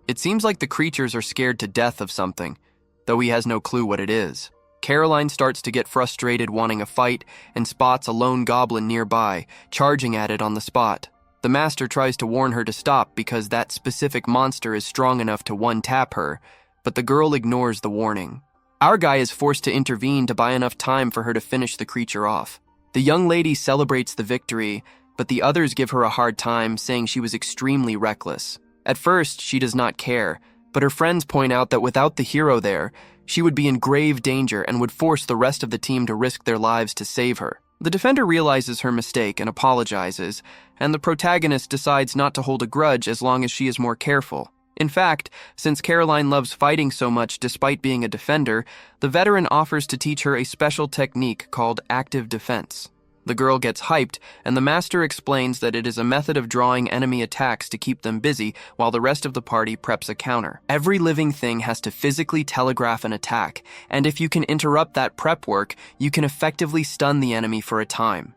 It seems like the creatures are scared to death of something, though he has no clue what it is. Caroline starts to get frustrated wanting a fight and spots a lone goblin nearby, charging at it on the spot. The master tries to warn her to stop because that specific monster is strong enough to one-tap her, but the girl ignores the warning. Our guy is forced to intervene to buy enough time for her to finish the creature off. The young lady celebrates the victory, but the others give her a hard time, saying she was extremely reckless. At first, she does not care, but her friends point out that without the hero there, she would be in grave danger and would force the rest of the team to risk their lives to save her. The defender realizes her mistake and apologizes, and the protagonist decides not to hold a grudge as long as she is more careful. In fact, since Caroline loves fighting so much despite being a defender, the veteran offers to teach her a special technique called active defense. The girl gets hyped, and the master explains that it is a method of drawing enemy attacks to keep them busy while the rest of the party preps a counter. Every living thing has to physically telegraph an attack, and if you can interrupt that prep work, you can effectively stun the enemy for a time.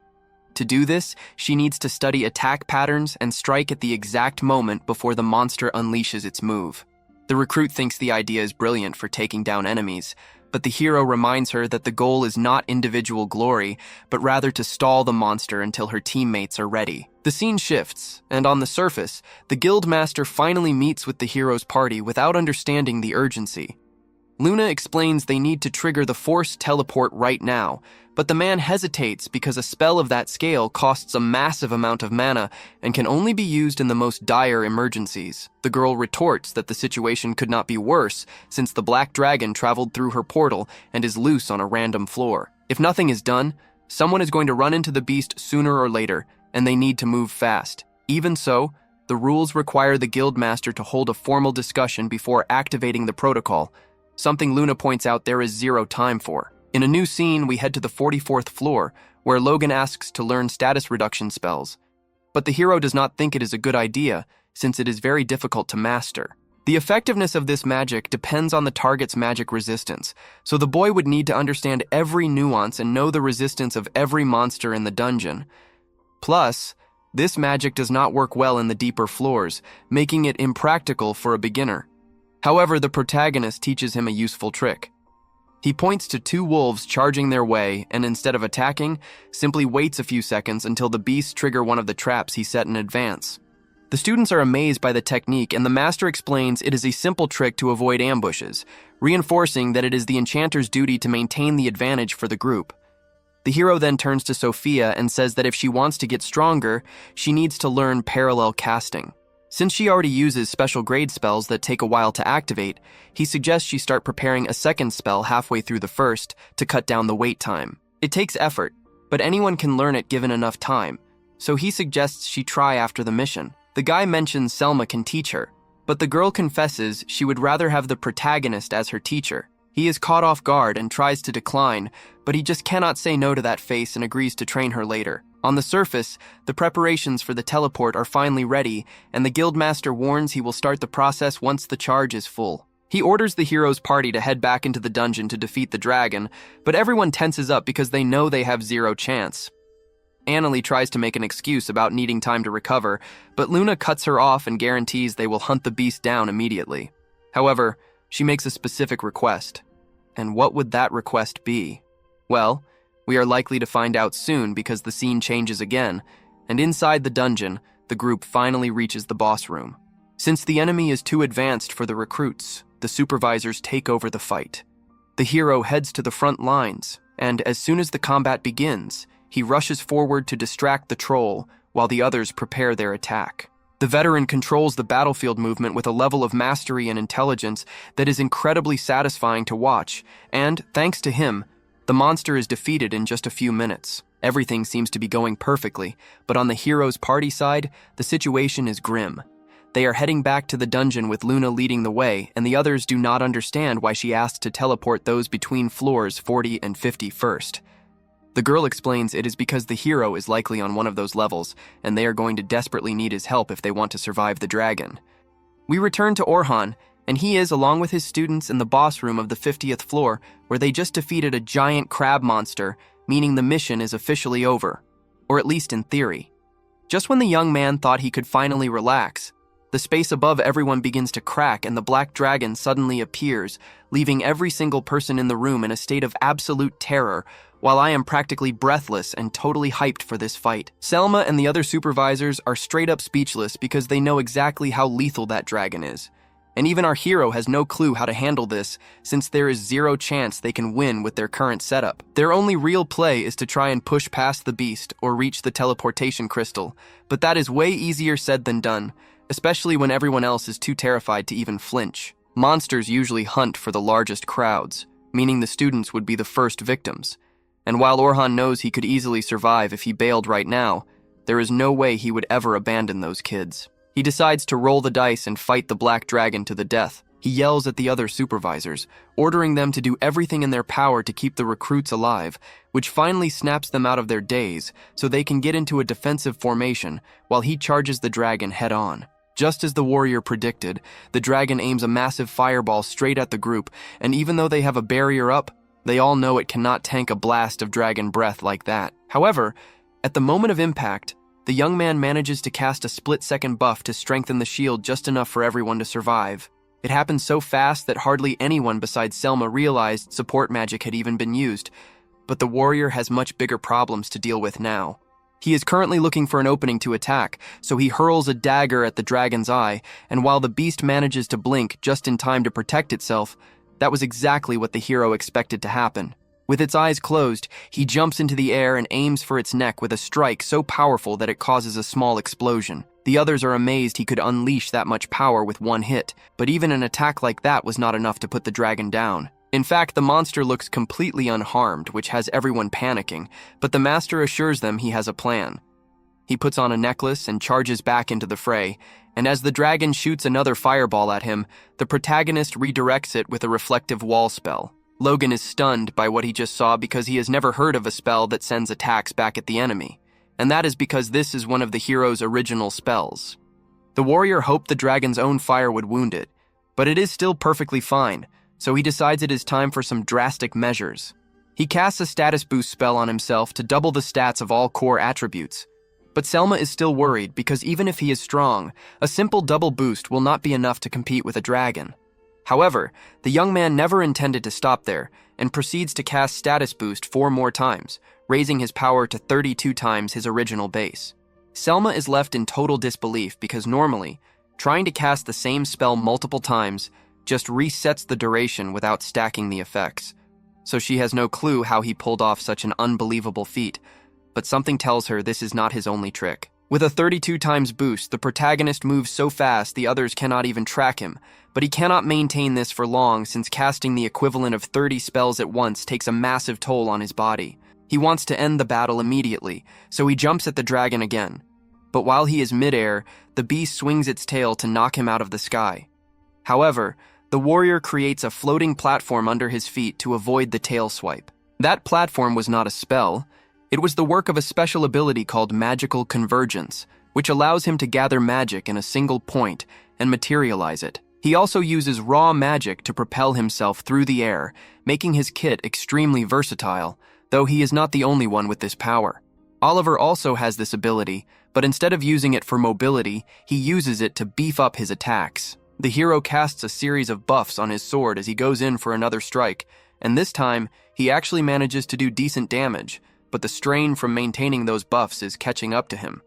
To do this, she needs to study attack patterns and strike at the exact moment before the monster unleashes its move. The recruit thinks the idea is brilliant for taking down enemies, but the hero reminds her that the goal is not individual glory, but rather to stall the monster until her teammates are ready. The scene shifts, and on the surface, the guildmaster finally meets with the hero's party without understanding the urgency. Luna explains they need to trigger the forced teleport right now, but the man hesitates because a spell of that scale costs a massive amount of mana and can only be used in the most dire emergencies. The girl retorts that the situation could not be worse since the black dragon traveled through her portal and is loose on a random floor. If nothing is done, someone is going to run into the beast sooner or later, and they need to move fast. Even so, the rules require the guildmaster to hold a formal discussion before activating the protocol, something Luna points out there is zero time for. In a new scene, we head to the 44th floor, where Logan asks to learn status reduction spells. But the hero does not think it is a good idea, since it is very difficult to master. The effectiveness of this magic depends on the target's magic resistance, so the boy would need to understand every nuance and know the resistance of every monster in the dungeon. Plus, this magic does not work well in the deeper floors, making it impractical for a beginner. However, the protagonist teaches him a useful trick. He points to two wolves charging their way and instead of attacking, simply waits a few seconds until the beasts trigger one of the traps he set in advance. The students are amazed by the technique, and the master explains it is a simple trick to avoid ambushes, reinforcing that it is the enchanter's duty to maintain the advantage for the group. The hero then turns to Sofia and says that if she wants to get stronger, she needs to learn parallel casting. Since she already uses special grade spells that take a while to activate, he suggests she start preparing a second spell halfway through the first to cut down the wait time. It takes effort, but anyone can learn it given enough time, so he suggests she try after the mission. The guy mentions Selma can teach her, but the girl confesses she would rather have the protagonist as her teacher. He is caught off guard and tries to decline, but he just cannot say no to that face and agrees to train her later. On the surface, the preparations for the teleport are finally ready, and the guildmaster warns he will start the process once the charge is full. He orders the hero's party to head back into the dungeon to defeat the dragon, but everyone tenses up because they know they have zero chance. Annalie tries to make an excuse about needing time to recover, but Luna cuts her off and guarantees they will hunt the beast down immediately. However, she makes a specific request. And what would that request be? Well, we are likely to find out soon because the scene changes again, and inside the dungeon, the group finally reaches the boss room. Since the enemy is too advanced for the recruits, the supervisors take over the fight. The hero heads to the front lines, and as soon as the combat begins, he rushes forward to distract the troll while the others prepare their attack. The veteran controls the battlefield movement with a level of mastery and intelligence that is incredibly satisfying to watch, and, thanks to him, the monster is defeated in just a few minutes. Everything seems to be going perfectly, but on the hero's party side, the situation is grim. They are heading back to the dungeon with Luna leading the way, and the others do not understand why she asked to teleport those between floors 40 and 50 first. The girl explains it is because the hero is likely on one of those levels, and they are going to desperately need his help if they want to survive the dragon. We return to Orhun, and he is, along with his students, in the boss room of the 50th floor, where they just defeated a giant crab monster, meaning the mission is officially over, or at least in theory. Just when the young man thought he could finally relax, the space above everyone begins to crack and the black dragon suddenly appears, leaving every single person in the room in a state of absolute terror, while I am practically breathless and totally hyped for this fight. Selma and the other supervisors are straight up speechless because they know exactly how lethal that dragon is. And even our hero has no clue how to handle this, since there is zero chance they can win with their current setup. Their only real play is to try and push past the beast or reach the teleportation crystal, but that is way easier said than done, especially when everyone else is too terrified to even flinch. Monsters usually hunt for the largest crowds, meaning the students would be the first victims. And while Orhun knows he could easily survive if he bailed right now, there is no way he would ever abandon those kids. He decides to roll the dice and fight the black dragon to the death. He yells at the other supervisors, ordering them to do everything in their power to keep the recruits alive, which finally snaps them out of their daze so they can get into a defensive formation while he charges the dragon head-on. Just as the warrior predicted, the dragon aims a massive fireball straight at the group, and even though they have a barrier up, they all know it cannot tank a blast of dragon breath like that. However, at the moment of impact, the young man manages to cast a split-second buff to strengthen the shield just enough for everyone to survive. It happened so fast that hardly anyone besides Selma realized support magic had even been used, but the warrior has much bigger problems to deal with now. He is currently looking for an opening to attack, so he hurls a dagger at the dragon's eye, and while the beast manages to blink just in time to protect itself, that was exactly what the hero expected to happen. With its eyes closed, he jumps into the air and aims for its neck with a strike so powerful that it causes a small explosion. The others are amazed he could unleash that much power with one hit, but even an attack like that was not enough to put the dragon down. In fact, the monster looks completely unharmed, which has everyone panicking, but the master assures them he has a plan. He puts on a necklace and charges back into the fray, and as the dragon shoots another fireball at him, the protagonist redirects it with a reflective wall spell. Logan is stunned by what he just saw because he has never heard of a spell that sends attacks back at the enemy, and that is because this is one of the hero's original spells. The warrior hoped the dragon's own fire would wound it, but it is still perfectly fine, so he decides it is time for some drastic measures. He casts a status boost spell on himself to double the stats of all core attributes, but Selma is still worried because even if he is strong, a simple double boost will not be enough to compete with a dragon. However, the young man never intended to stop there, and proceeds to cast Status Boost 4 more times, raising his power to 32 times his original base. Selma is left in total disbelief because normally, trying to cast the same spell multiple times just resets the duration without stacking the effects. So she has no clue how he pulled off such an unbelievable feat, but something tells her this is not his only trick. With a 32 times boost, the protagonist moves so fast the others cannot even track him, but he cannot maintain this for long since casting the equivalent of 30 spells at once takes a massive toll on his body. He wants to end the battle immediately, so he jumps at the dragon again. But while he is midair, the beast swings its tail to knock him out of the sky. However, the warrior creates a floating platform under his feet to avoid the tail swipe. That platform was not a spell. It was the work of a special ability called magical convergence, which allows him to gather magic in a single point and materialize it. He also uses raw magic to propel himself through the air, making his kit extremely versatile, though he is not the only one with this power. Oliver also has this ability, but instead of using it for mobility, he uses it to beef up his attacks. The hero casts a series of buffs on his sword as he goes in for another strike, and this time, he actually manages to do decent damage, but the strain from maintaining those buffs is catching up to him.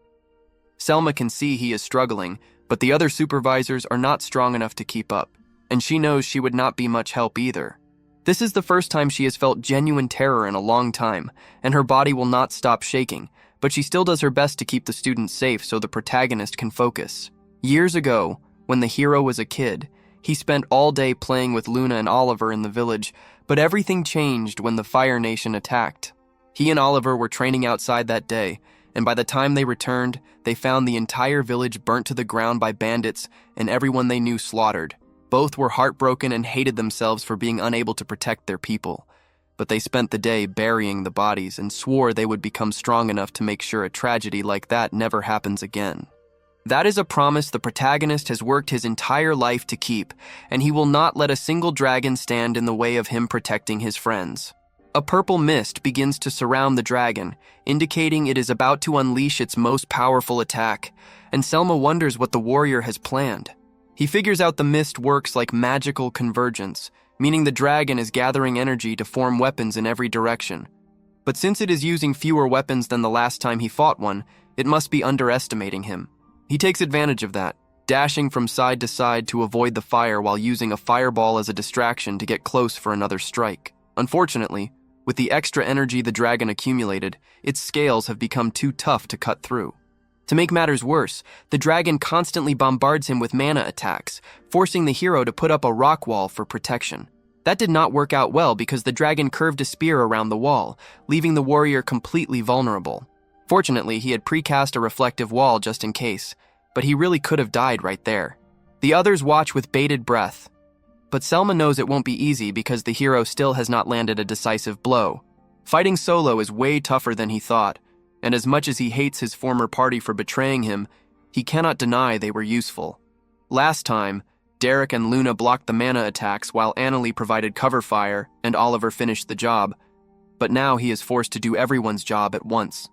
Selma can see he is struggling, but the other supervisors are not strong enough to keep up, and she knows she would not be much help either. This is the first time she has felt genuine terror in a long time, and her body will not stop shaking, but she still does her best to keep the students safe so the protagonist can focus. Years ago, when the hero was a kid, he spent all day playing with Luna and Oliver in the village, but everything changed when the Fire Nation attacked. He and Oliver were training outside that day, and by the time they returned, they found the entire village burnt to the ground by bandits and everyone they knew slaughtered. Both were heartbroken and hated themselves for being unable to protect their people. But they spent the day burying the bodies and swore they would become strong enough to make sure a tragedy like that never happens again. That is a promise the protagonist has worked his entire life to keep, and he will not let a single dragon stand in the way of him protecting his friends. A purple mist begins to surround the dragon, indicating it is about to unleash its most powerful attack, and Selma wonders what the warrior has planned. He figures out the mist works like magical convergence, meaning the dragon is gathering energy to form weapons in every direction. But since it is using fewer weapons than the last time he fought one, it must be underestimating him. He takes advantage of that, dashing from side to side to avoid the fire while using a fireball as a distraction to get close for another strike. Unfortunately, with the extra energy the dragon accumulated, its scales have become too tough to cut through. To make matters worse, the dragon constantly bombards him with mana attacks, forcing the hero to put up a rock wall for protection. That did not work out well because the dragon curved a spear around the wall, leaving the warrior completely vulnerable. Fortunately, he had precast a reflective wall just in case, but he really could have died right there. The others watch with bated breath, but Selma knows it won't be easy because the hero still has not landed a decisive blow. Fighting solo is way tougher than he thought, and as much as he hates his former party for betraying him, he cannot deny they were useful. Last time, Derek and Luna blocked the mana attacks while Annalie provided cover fire and Oliver finished the job, but now he is forced to do everyone's job at once.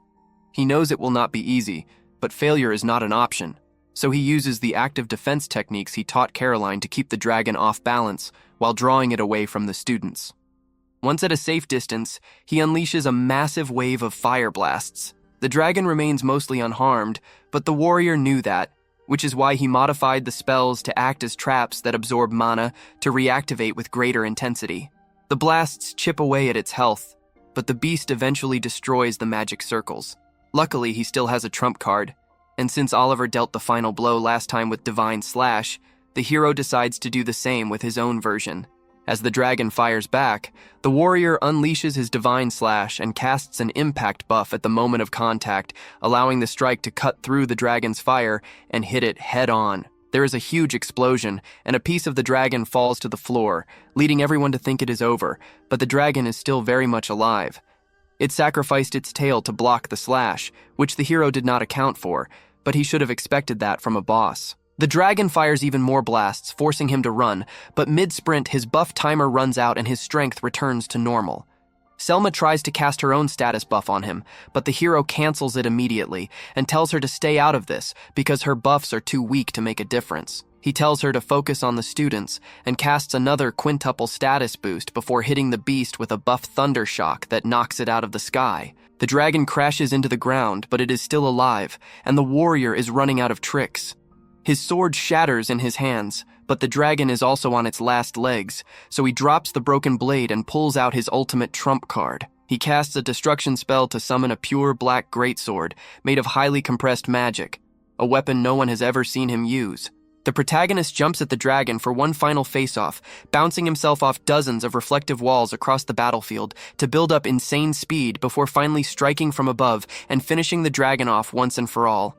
He knows it will not be easy, but failure is not an option, so he uses the active defense techniques he taught Caroline to keep the dragon off balance while drawing it away from the students. Once at a safe distance, he unleashes a massive wave of fire blasts. The dragon remains mostly unharmed, but the warrior knew that, which is why he modified the spells to act as traps that absorb mana to reactivate with greater intensity. The blasts chip away at its health, but the beast eventually destroys the magic circles. Luckily, he still has a trump card, and since Oliver dealt the final blow last time with Divine Slash, the hero decides to do the same with his own version. As the dragon fires back, the warrior unleashes his Divine Slash and casts an impact buff at the moment of contact, allowing the strike to cut through the dragon's fire and hit it head-on. There is a huge explosion, and a piece of the dragon falls to the floor, leading everyone to think it is over, but the dragon is still very much alive. It sacrificed its tail to block the slash, which the hero did not account for, but he should have expected that from a boss. The dragon fires even more blasts, forcing him to run, but mid-sprint his buff timer runs out and his strength returns to normal. Selma tries to cast her own status buff on him, but the hero cancels it immediately and tells her to stay out of this because her buffs are too weak to make a difference. He tells her to focus on the students and casts another quintuple status boost before hitting the beast with a buff thunder shock that knocks it out of the sky. The dragon crashes into the ground, but it is still alive, and the warrior is running out of tricks. His sword shatters in his hands, but the dragon is also on its last legs, so he drops the broken blade and pulls out his ultimate trump card. He casts a destruction spell to summon a pure black greatsword made of highly compressed magic, a weapon no one has ever seen him use. The protagonist jumps at the dragon for one final face-off, bouncing himself off dozens of reflective walls across the battlefield to build up insane speed before finally striking from above and finishing the dragon off once and for all.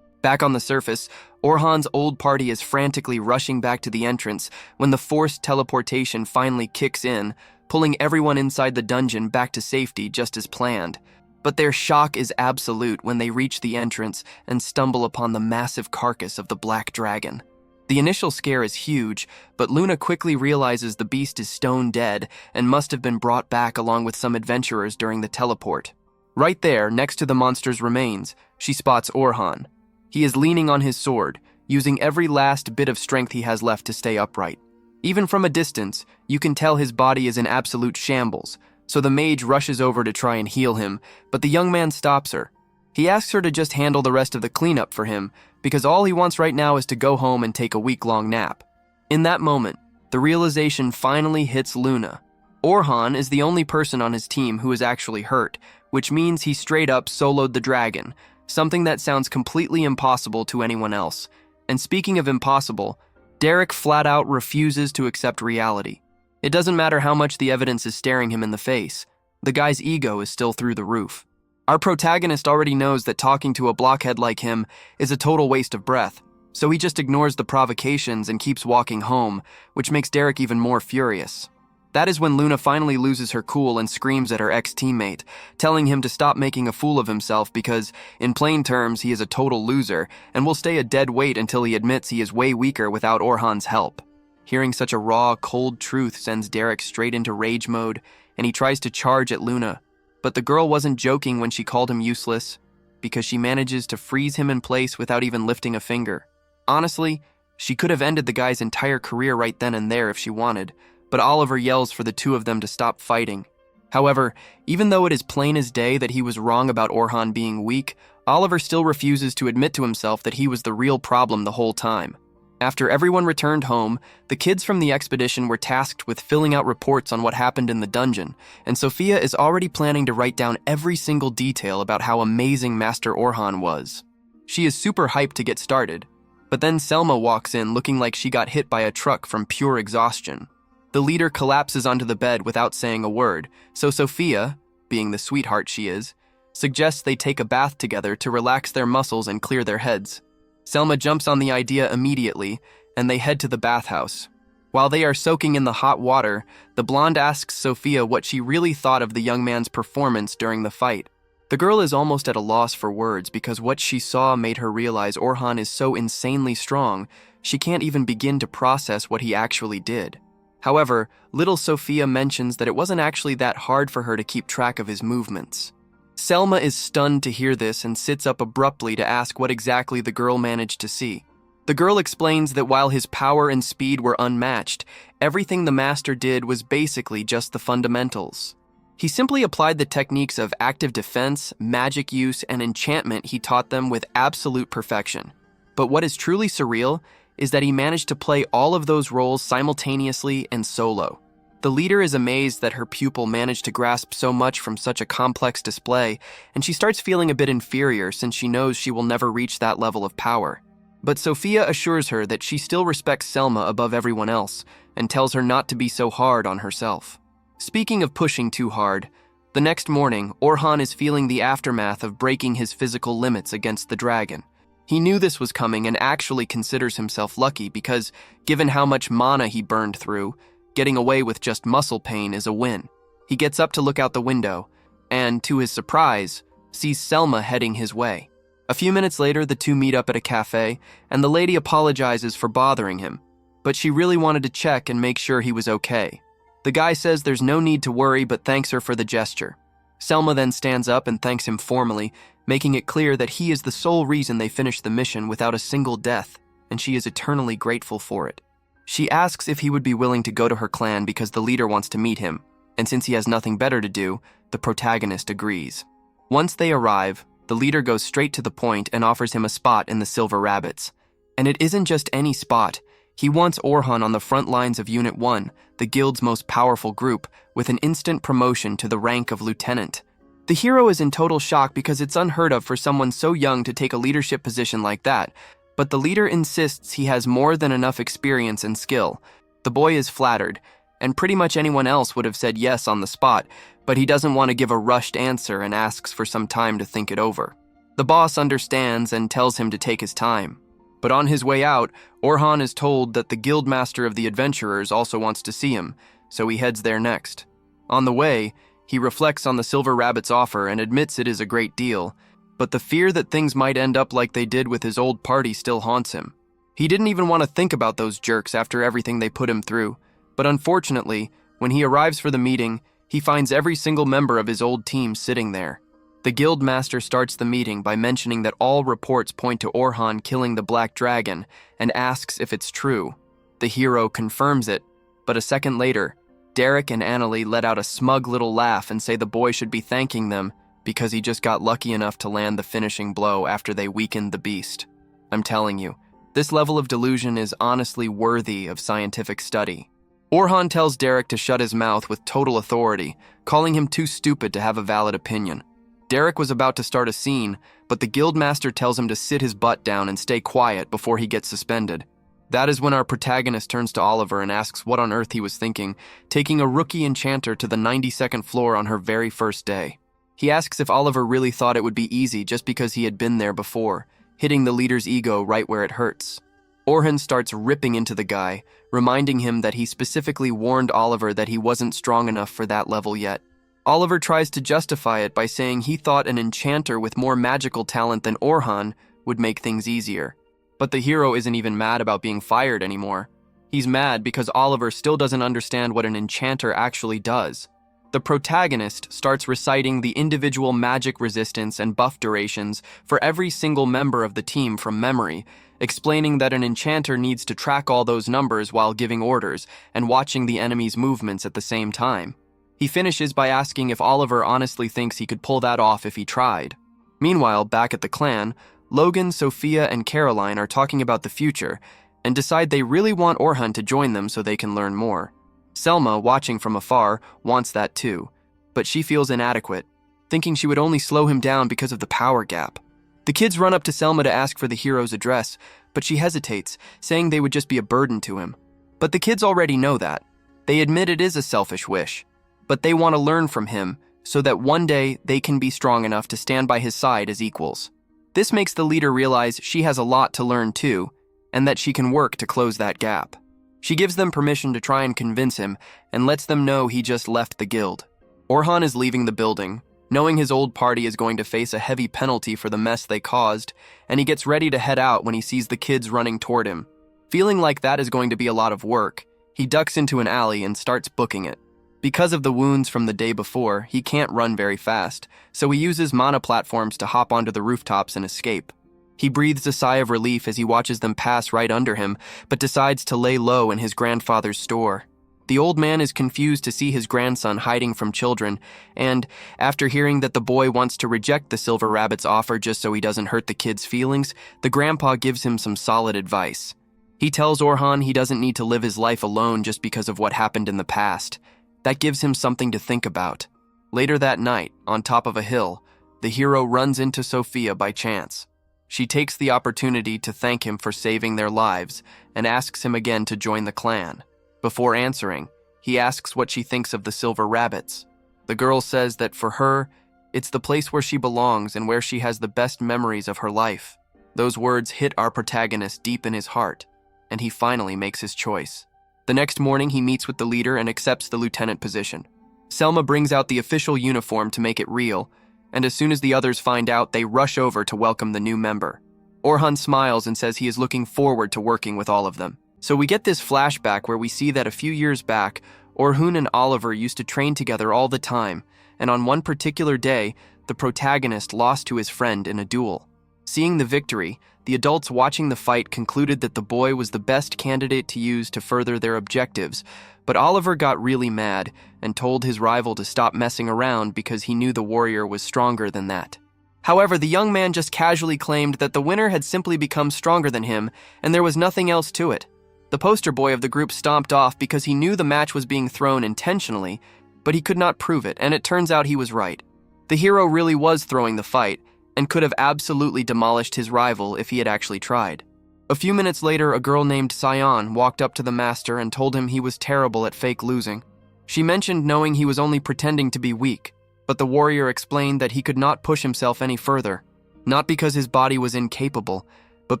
Back on the surface, Orhun's old party is frantically rushing back to the entrance when the forced teleportation finally kicks in, pulling everyone inside the dungeon back to safety just as planned. But their shock is absolute when they reach the entrance and stumble upon the massive carcass of the black dragon. The initial scare is huge, but Luna quickly realizes the beast is stone dead and must have been brought back along with some adventurers during the teleport. Right there, next to the monster's remains, she spots Orhun. He is leaning on his sword, using every last bit of strength he has left to stay upright. Even from a distance, you can tell his body is in absolute shambles, so the mage rushes over to try and heal him, but the young man stops her. He asks her to just handle the rest of the cleanup for him, because all he wants right now is to go home and take a week-long nap. In that moment, the realization finally hits Luna. Orhun is the only person on his team who is actually hurt, which means he straight up soloed the dragon, something that sounds completely impossible to anyone else. And speaking of impossible, Derek flat out refuses to accept reality. It doesn't matter how much the evidence is staring him in the face. The guy's ego is still through the roof. Our protagonist already knows that talking to a blockhead like him is a total waste of breath, so he just ignores the provocations and keeps walking home, which makes Derek even more furious. That is when Luna finally loses her cool and screams at her ex-teammate, telling him to stop making a fool of himself because, in plain terms, he is a total loser and will stay a dead weight until he admits he is way weaker without Orhun's help. Hearing such a raw, cold truth sends Derek straight into rage mode, and he tries to charge at Luna. But the girl wasn't joking when she called him useless, because she manages to freeze him in place without even lifting a finger. Honestly, she could have ended the guy's entire career right then and there if she wanted, but Oliver yells for the two of them to stop fighting. However, even though it is plain as day that he was wrong about Orhun being weak, Oliver still refuses to admit to himself that he was the real problem the whole time. After everyone returned home, the kids from the expedition were tasked with filling out reports on what happened in the dungeon, and Sofia is already planning to write down every single detail about how amazing Master Orhun was. She is super hyped to get started, but then Selma walks in looking like she got hit by a truck from pure exhaustion. The leader collapses onto the bed without saying a word, so Sofia, being the sweetheart she is, suggests they take a bath together to relax their muscles and clear their heads. Selma jumps on the idea immediately, and they head to the bathhouse. While they are soaking in the hot water, the blonde asks Sofia what she really thought of the young man's performance during the fight. The girl is almost at a loss for words because what she saw made her realize Orhun is so insanely strong, she can't even begin to process what he actually did. However, little Sofia mentions that it wasn't actually that hard for her to keep track of his movements. Selma is stunned to hear this and sits up abruptly to ask what exactly the girl managed to see. The girl explains that while his power and speed were unmatched, everything the master did was basically just the fundamentals. He simply applied the techniques of active defense, magic use, and enchantment he taught them with absolute perfection. But what is truly surreal is that he managed to play all of those roles simultaneously and solo. The leader is amazed that her pupil managed to grasp so much from such a complex display, and she starts feeling a bit inferior since she knows she will never reach that level of power. But Sofia assures her that she still respects Selma above everyone else, and tells her not to be so hard on herself. Speaking of pushing too hard, the next morning, Orhun is feeling the aftermath of breaking his physical limits against the dragon. He knew this was coming and actually considers himself lucky because, given how much mana he burned through, getting away with just muscle pain is a win. He gets up to look out the window, and, to his surprise, sees Selma heading his way. A few minutes later, the two meet up at a cafe, and the lady apologizes for bothering him, but she really wanted to check and make sure he was okay. The guy says there's no need to worry but thanks her for the gesture. Selma then stands up and thanks him formally, making it clear that he is the sole reason they finished the mission without a single death, and she is eternally grateful for it. She asks if he would be willing to go to her clan because the leader wants to meet him, and since he has nothing better to do, the protagonist agrees. Once they arrive, the leader goes straight to the point and offers him a spot in the Silver Rabbits. And it isn't just any spot. He wants Orhun on the front lines of Unit 1, the guild's most powerful group, with an instant promotion to the rank of lieutenant. The hero is in total shock because it's unheard of for someone so young to take a leadership position like that, but the leader insists he has more than enough experience and skill. The boy is flattered, and pretty much anyone else would have said yes on the spot, but he doesn't want to give a rushed answer and asks for some time to think it over. The boss understands and tells him to take his time. But on his way out, Orhun is told that the guildmaster of the adventurers also wants to see him, so he heads there next. On the way, He reflects on the Silver Rabbit's offer and admits it is a great deal, but the fear that things might end up like they did with his old party still haunts him. He didn't even want to think about those jerks after everything they put him through, but unfortunately, when he arrives for the meeting, he finds every single member of his old team sitting there. The guild master starts the meeting by mentioning that all reports point to Orhun killing the Black Dragon and asks if it's true. The hero confirms it, but a second later, Derek and Annalie let out a smug little laugh and say the boy should be thanking them because he just got lucky enough to land the finishing blow after they weakened the beast. I'm telling you, this level of delusion is honestly worthy of scientific study. Orhun tells Derek to shut his mouth with total authority, calling him too stupid to have a valid opinion. Derek was about to start a scene, but the guildmaster tells him to sit his butt down and stay quiet before he gets suspended. That is when our protagonist turns to Oliver and asks what on earth he was thinking, taking a rookie enchanter to the 92nd floor on her very first day. He asks if Oliver really thought it would be easy just because he had been there before, hitting the leader's ego right where it hurts. Orhun starts ripping into the guy, reminding him that he specifically warned Oliver that he wasn't strong enough for that level yet. Oliver tries to justify it by saying he thought an enchanter with more magical talent than Orhun would make things easier. But the hero isn't even mad about being fired anymore. He's mad because Oliver still doesn't understand what an enchanter actually does. The protagonist starts reciting the individual magic resistance and buff durations for every single member of the team from memory, explaining that an enchanter needs to track all those numbers while giving orders and watching the enemy's movements at the same time. He finishes by asking if Oliver honestly thinks he could pull that off if he tried. Meanwhile, back at the clan, Logan, Sofia, and Caroline are talking about the future and decide they really want Orhun to join them so they can learn more. Selma, watching from afar, wants that too, but she feels inadequate, thinking she would only slow him down because of the power gap. The kids run up to Selma to ask for the hero's address, but she hesitates, saying they would just be a burden to him. But the kids already know that. They admit it is a selfish wish, but they want to learn from him so that one day they can be strong enough to stand by his side as equals. This makes the leader realize she has a lot to learn too, and that she can work to close that gap. She gives them permission to try and convince him and lets them know he just left the guild. Orhun is leaving the building, knowing his old party is going to face a heavy penalty for the mess they caused, and he gets ready to head out when he sees the kids running toward him. Feeling like that is going to be a lot of work, he ducks into an alley and starts booking it. Because of the wounds from the day before, he can't run very fast, so he uses mana platforms to hop onto the rooftops and escape. He breathes a sigh of relief as he watches them pass right under him, but decides to lay low in his grandfather's store. The old man is confused to see his grandson hiding from children, and, after hearing that the boy wants to reject the Silver Rabbit's offer just so he doesn't hurt the kid's feelings, the grandpa gives him some solid advice. He tells Orhun he doesn't need to live his life alone just because of what happened in the past. That gives him something to think about. Later that night, on top of a hill, the hero runs into Sofia by chance. She takes the opportunity to thank him for saving their lives and asks him again to join the clan. Before answering, he asks what she thinks of the Silver Rabbits. The girl says that for her, it's the place where she belongs and where she has the best memories of her life. Those words hit our protagonist deep in his heart, and he finally makes his choice. The next morning, he meets with the leader and accepts the lieutenant position. Selma brings out the official uniform to make it real, and as soon as the others find out, they rush over to welcome the new member. Orhun smiles and says he is looking forward to working with all of them. So we get this flashback where we see that a few years back, Orhun and Oliver used to train together all the time, and on one particular day, the protagonist lost to his friend in a duel. Seeing the victory, the adults watching the fight concluded that the boy was the best candidate to use to further their objectives, but Oliver got really mad and told his rival to stop messing around because he knew the warrior was stronger than that. However, the young man just casually claimed that the winner had simply become stronger than him, and there was nothing else to it. The poster boy of the group stomped off because he knew the match was being thrown intentionally, but he could not prove it, and it turns out he was right. The hero really was throwing the fight, and could have absolutely demolished his rival if he had actually tried. A few minutes later, a girl named Sion walked up to the master and told him he was terrible at fake losing. She mentioned knowing he was only pretending to be weak, but the warrior explained that he could not push himself any further, not because his body was incapable, but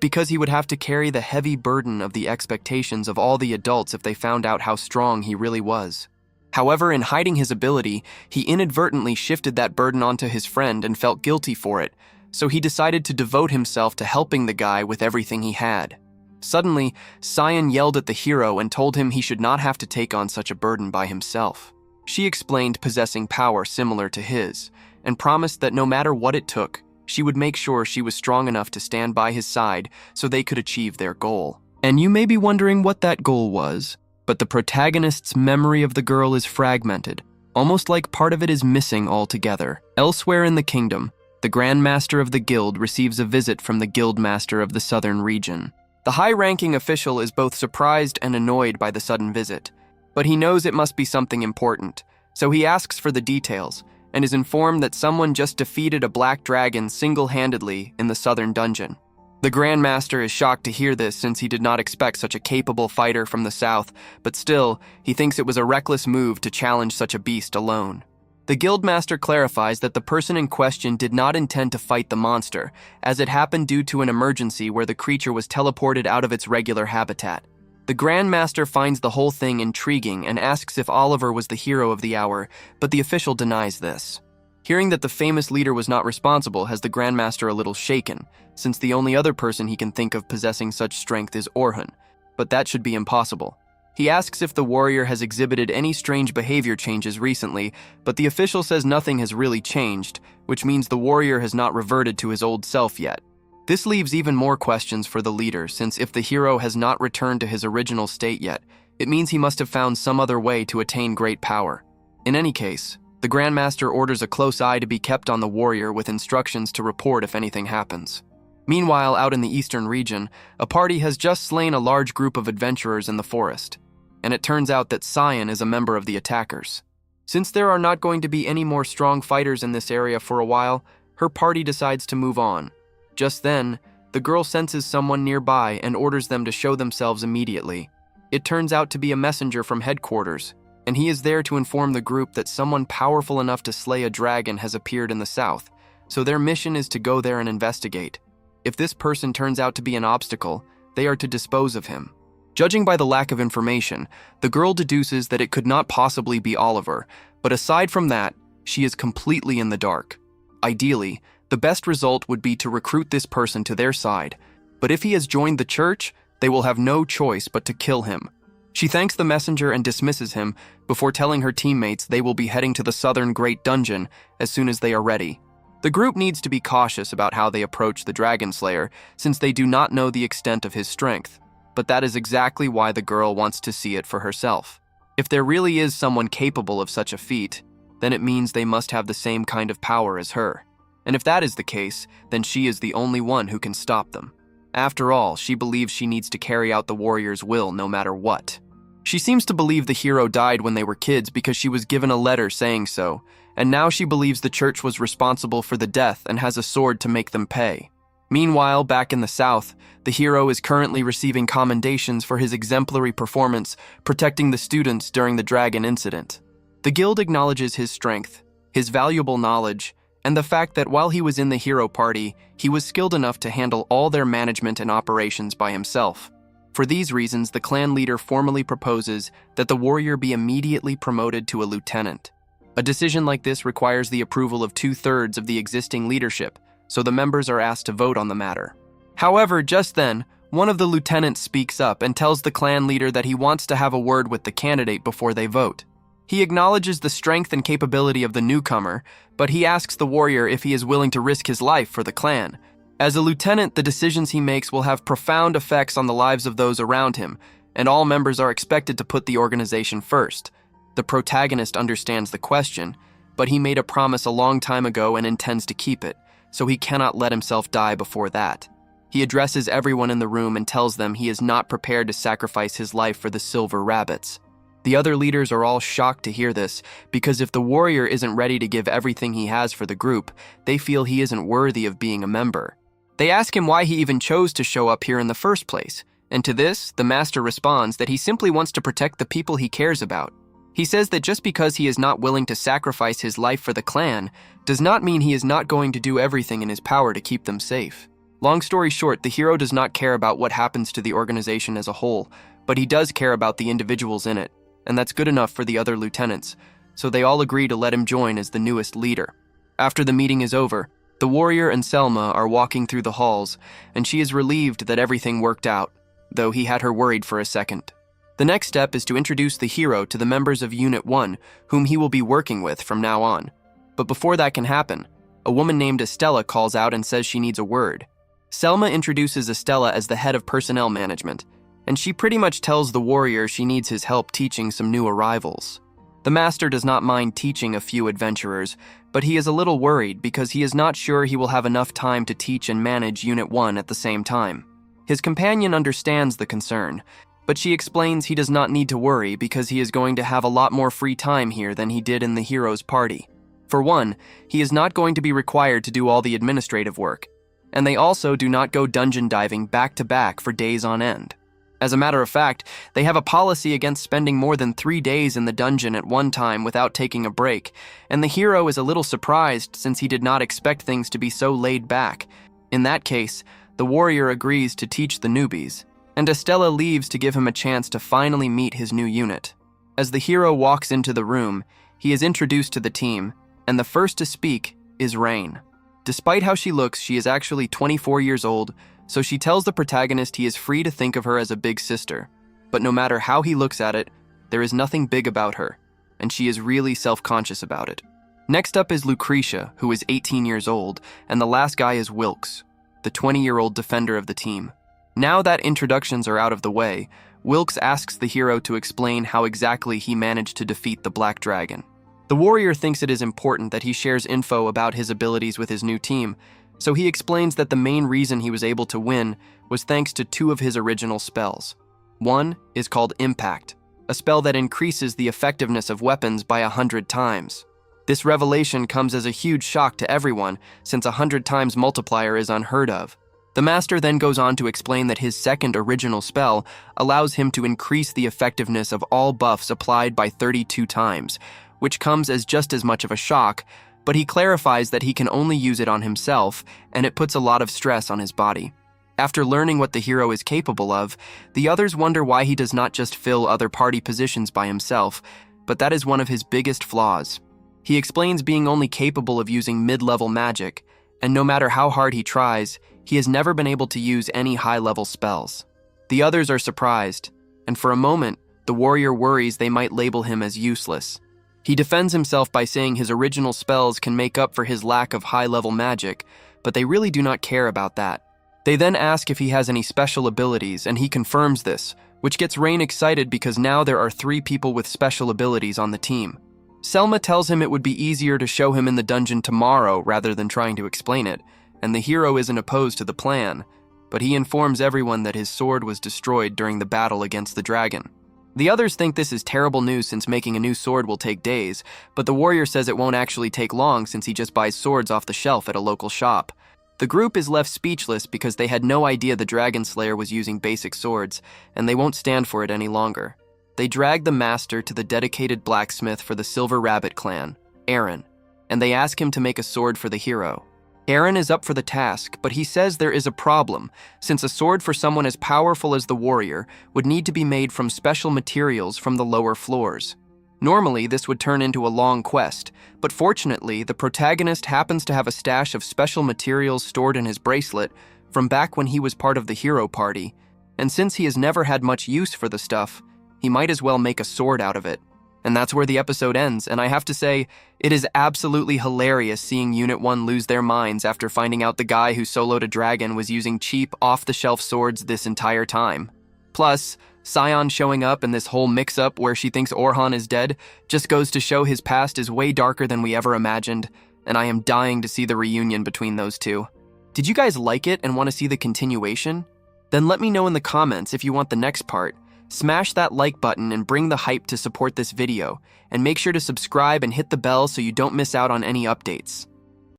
because he would have to carry the heavy burden of the expectations of all the adults if they found out how strong he really was. However, in hiding his ability, he inadvertently shifted that burden onto his friend and felt guilty for it, so he decided to devote himself to helping the guy with everything he had. Suddenly, Cyan yelled at the hero and told him he should not have to take on such a burden by himself. She explained possessing power similar to his, and promised that no matter what it took, she would make sure she was strong enough to stand by his side so they could achieve their goal. And you may be wondering what that goal was, but the protagonist's memory of the girl is fragmented, almost like part of it is missing altogether. Elsewhere in the kingdom, the Grand Master of the Guild receives a visit from the Guild Master of the Southern region. The high-ranking official is both surprised and annoyed by the sudden visit, but he knows it must be something important, so he asks for the details and is informed that someone just defeated a black dragon single-handedly in the southern dungeon. The Grand Master is shocked to hear this since he did not expect such a capable fighter from the south, but still, he thinks it was a reckless move to challenge such a beast alone. The Guildmaster clarifies that the person in question did not intend to fight the monster, as it happened due to an emergency where the creature was teleported out of its regular habitat. The Grand Master finds the whole thing intriguing and asks if Oliver was the hero of the hour, but the official denies this. Hearing that the famous leader was not responsible has the Grand Master a little shaken, since the only other person he can think of possessing such strength is Orhun, but that should be impossible. He asks if the warrior has exhibited any strange behavior changes recently, but the official says nothing has really changed, which means the warrior has not reverted to his old self yet. This leaves even more questions for the leader, since if the hero has not returned to his original state yet, it means he must have found some other way to attain great power. In any case, the Grand Master orders a close eye to be kept on the warrior with instructions to report if anything happens. Meanwhile, out in the eastern region, a party has just slain a large group of adventurers in the forest, and it turns out that Cyan is a member of the attackers. Since there are not going to be any more strong fighters in this area for a while, her party decides to move on. Just then, the girl senses someone nearby and orders them to show themselves immediately. It turns out to be a messenger from headquarters, and he is there to inform the group that someone powerful enough to slay a dragon has appeared in the south, so their mission is to go there and investigate. If this person turns out to be an obstacle, they are to dispose of him. Judging by the lack of information, the girl deduces that it could not possibly be Oliver, but aside from that, she is completely in the dark. Ideally, the best result would be to recruit this person to their side, but if he has joined the church, they will have no choice but to kill him. She thanks the messenger and dismisses him before telling her teammates they will be heading to the southern Great Dungeon as soon as they are ready. The group needs to be cautious about how they approach the Dragon Slayer, since they do not know the extent of his strength. But that is exactly why the girl wants to see it for herself. If there really is someone capable of such a feat, then it means they must have the same kind of power as her. And if that is the case, then she is the only one who can stop them. After all, she believes she needs to carry out the warrior's will no matter what. She seems to believe the hero died when they were kids because she was given a letter saying so, and now she believes the church was responsible for the death and has a sword to make them pay. Meanwhile, back in the south, the hero is currently receiving commendations for his exemplary performance protecting the students during the dragon incident. The guild acknowledges his strength, his valuable knowledge, and the fact that while he was in the hero party, he was skilled enough to handle all their management and operations by himself. For these reasons, the clan leader formally proposes that the warrior be immediately promoted to a lieutenant. A decision like this requires the approval of 2/3 of the existing leadership, so the members are asked to vote on the matter. However, just then, one of the lieutenants speaks up and tells the clan leader that he wants to have a word with the candidate before they vote. He acknowledges the strength and capability of the newcomer, but he asks the warrior if he is willing to risk his life for the clan. As a lieutenant, the decisions he makes will have profound effects on the lives of those around him, and all members are expected to put the organization first. The protagonist understands the question, but he made a promise a long time ago and intends to keep it, so he cannot let himself die before that. He addresses everyone in the room and tells them he is not prepared to sacrifice his life for the silver rabbits. The other leaders are all shocked to hear this, because if the warrior isn't ready to give everything he has for the group, they feel he isn't worthy of being a member. They ask him why he even chose to show up here in the first place, and to this, the master responds that he simply wants to protect the people he cares about. He says that just because he is not willing to sacrifice his life for the clan, does not mean he is not going to do everything in his power to keep them safe. Long story short, the hero does not care about what happens to the organization as a whole, but he does care about the individuals in it, and that's good enough for the other lieutenants, so they all agree to let him join as the newest leader. After the meeting is over, the warrior and Selma are walking through the halls, and she is relieved that everything worked out, though he had her worried for a second. The next step is to introduce the hero to the members of Unit 1, whom he will be working with from now on. But before that can happen, a woman named Estella calls out and says she needs a word. Selma introduces Estella as the head of personnel management, and she pretty much tells the warrior she needs his help teaching some new arrivals. The master does not mind teaching a few adventurers, but he is a little worried because he is not sure he will have enough time to teach and manage Unit 1 at the same time. His companion understands the concern, but she explains he does not need to worry because he is going to have a lot more free time here than he did in the hero's party. For one, he is not going to be required to do all the administrative work, and they also do not go dungeon diving back to back for days on end. As a matter of fact, they have a policy against spending more than 3 days in the dungeon at one time without taking a break, and the hero is a little surprised since he did not expect things to be so laid back. In that case, the warrior agrees to teach the newbies, and Estella leaves to give him a chance to finally meet his new unit. As the hero walks into the room, he is introduced to the team, and the first to speak is Rain. Despite how she looks, she is actually 24 years old, so she tells the protagonist he is free to think of her as a big sister. But no matter how he looks at it, there is nothing big about her, and she is really self-conscious about it. Next up is Lucretia, who is 18 years old, and the last guy is Wilkes, the 20-year-old defender of the team. Now that introductions are out of the way, Wilkes asks the hero to explain how exactly he managed to defeat the Black Dragon. The warrior thinks it is important that he shares info about his abilities with his new team, so he explains that the main reason he was able to win was thanks to 2 of his original spells. One is called Impact, a spell that increases the effectiveness of weapons by 100 times. This revelation comes as a huge shock to everyone, since 100 times multiplier is unheard of. The master then goes on to explain that his second original spell allows him to increase the effectiveness of all buffs applied by 32 times, which comes as just as much of a shock, but he clarifies that he can only use it on himself, and it puts a lot of stress on his body. After learning what the hero is capable of, the others wonder why he does not just fill other party positions by himself, but that is one of his biggest flaws. He explains being only capable of using mid-level magic, and no matter how hard he tries, he has never been able to use any high-level spells. The others are surprised, and for a moment, the warrior worries they might label him as useless. He defends himself by saying his original spells can make up for his lack of high-level magic, but they really do not care about that. They then ask if he has any special abilities, and he confirms this, which gets Rain excited because now there are 3 people with special abilities on the team. Selma tells him it would be easier to show him in the dungeon tomorrow rather than trying to explain it, and the hero isn't opposed to the plan, but he informs everyone that his sword was destroyed during the battle against the dragon. The others think this is terrible news since making a new sword will take days, but the warrior says it won't actually take long since he just buys swords off the shelf at a local shop. The group is left speechless because they had no idea the Dragon Slayer was using basic swords, and they won't stand for it any longer. They drag the master to the dedicated blacksmith for the Silver Rabbit clan, Aaron, and they ask him to make a sword for the hero. Aaron is up for the task, but he says there is a problem, since a sword for someone as powerful as the warrior would need to be made from special materials from the lower floors. Normally, this would turn into a long quest, but fortunately, the protagonist happens to have a stash of special materials stored in his bracelet from back when he was part of the hero party, and since he has never had much use for the stuff, he might as well make a sword out of it. And that's where the episode ends, and I have to say, it is absolutely hilarious seeing Unit 1 lose their minds after finding out the guy who soloed a dragon was using cheap, off-the-shelf swords this entire time. Plus, Scion showing up and this whole mix-up where she thinks Orhun is dead just goes to show his past is way darker than we ever imagined, and I am dying to see the reunion between those two. Did you guys like it and want to see the continuation? Then let me know in the comments if you want the next part. Smash that like button and bring the hype to support this video, and make sure to subscribe and hit the bell so you don't miss out on any updates.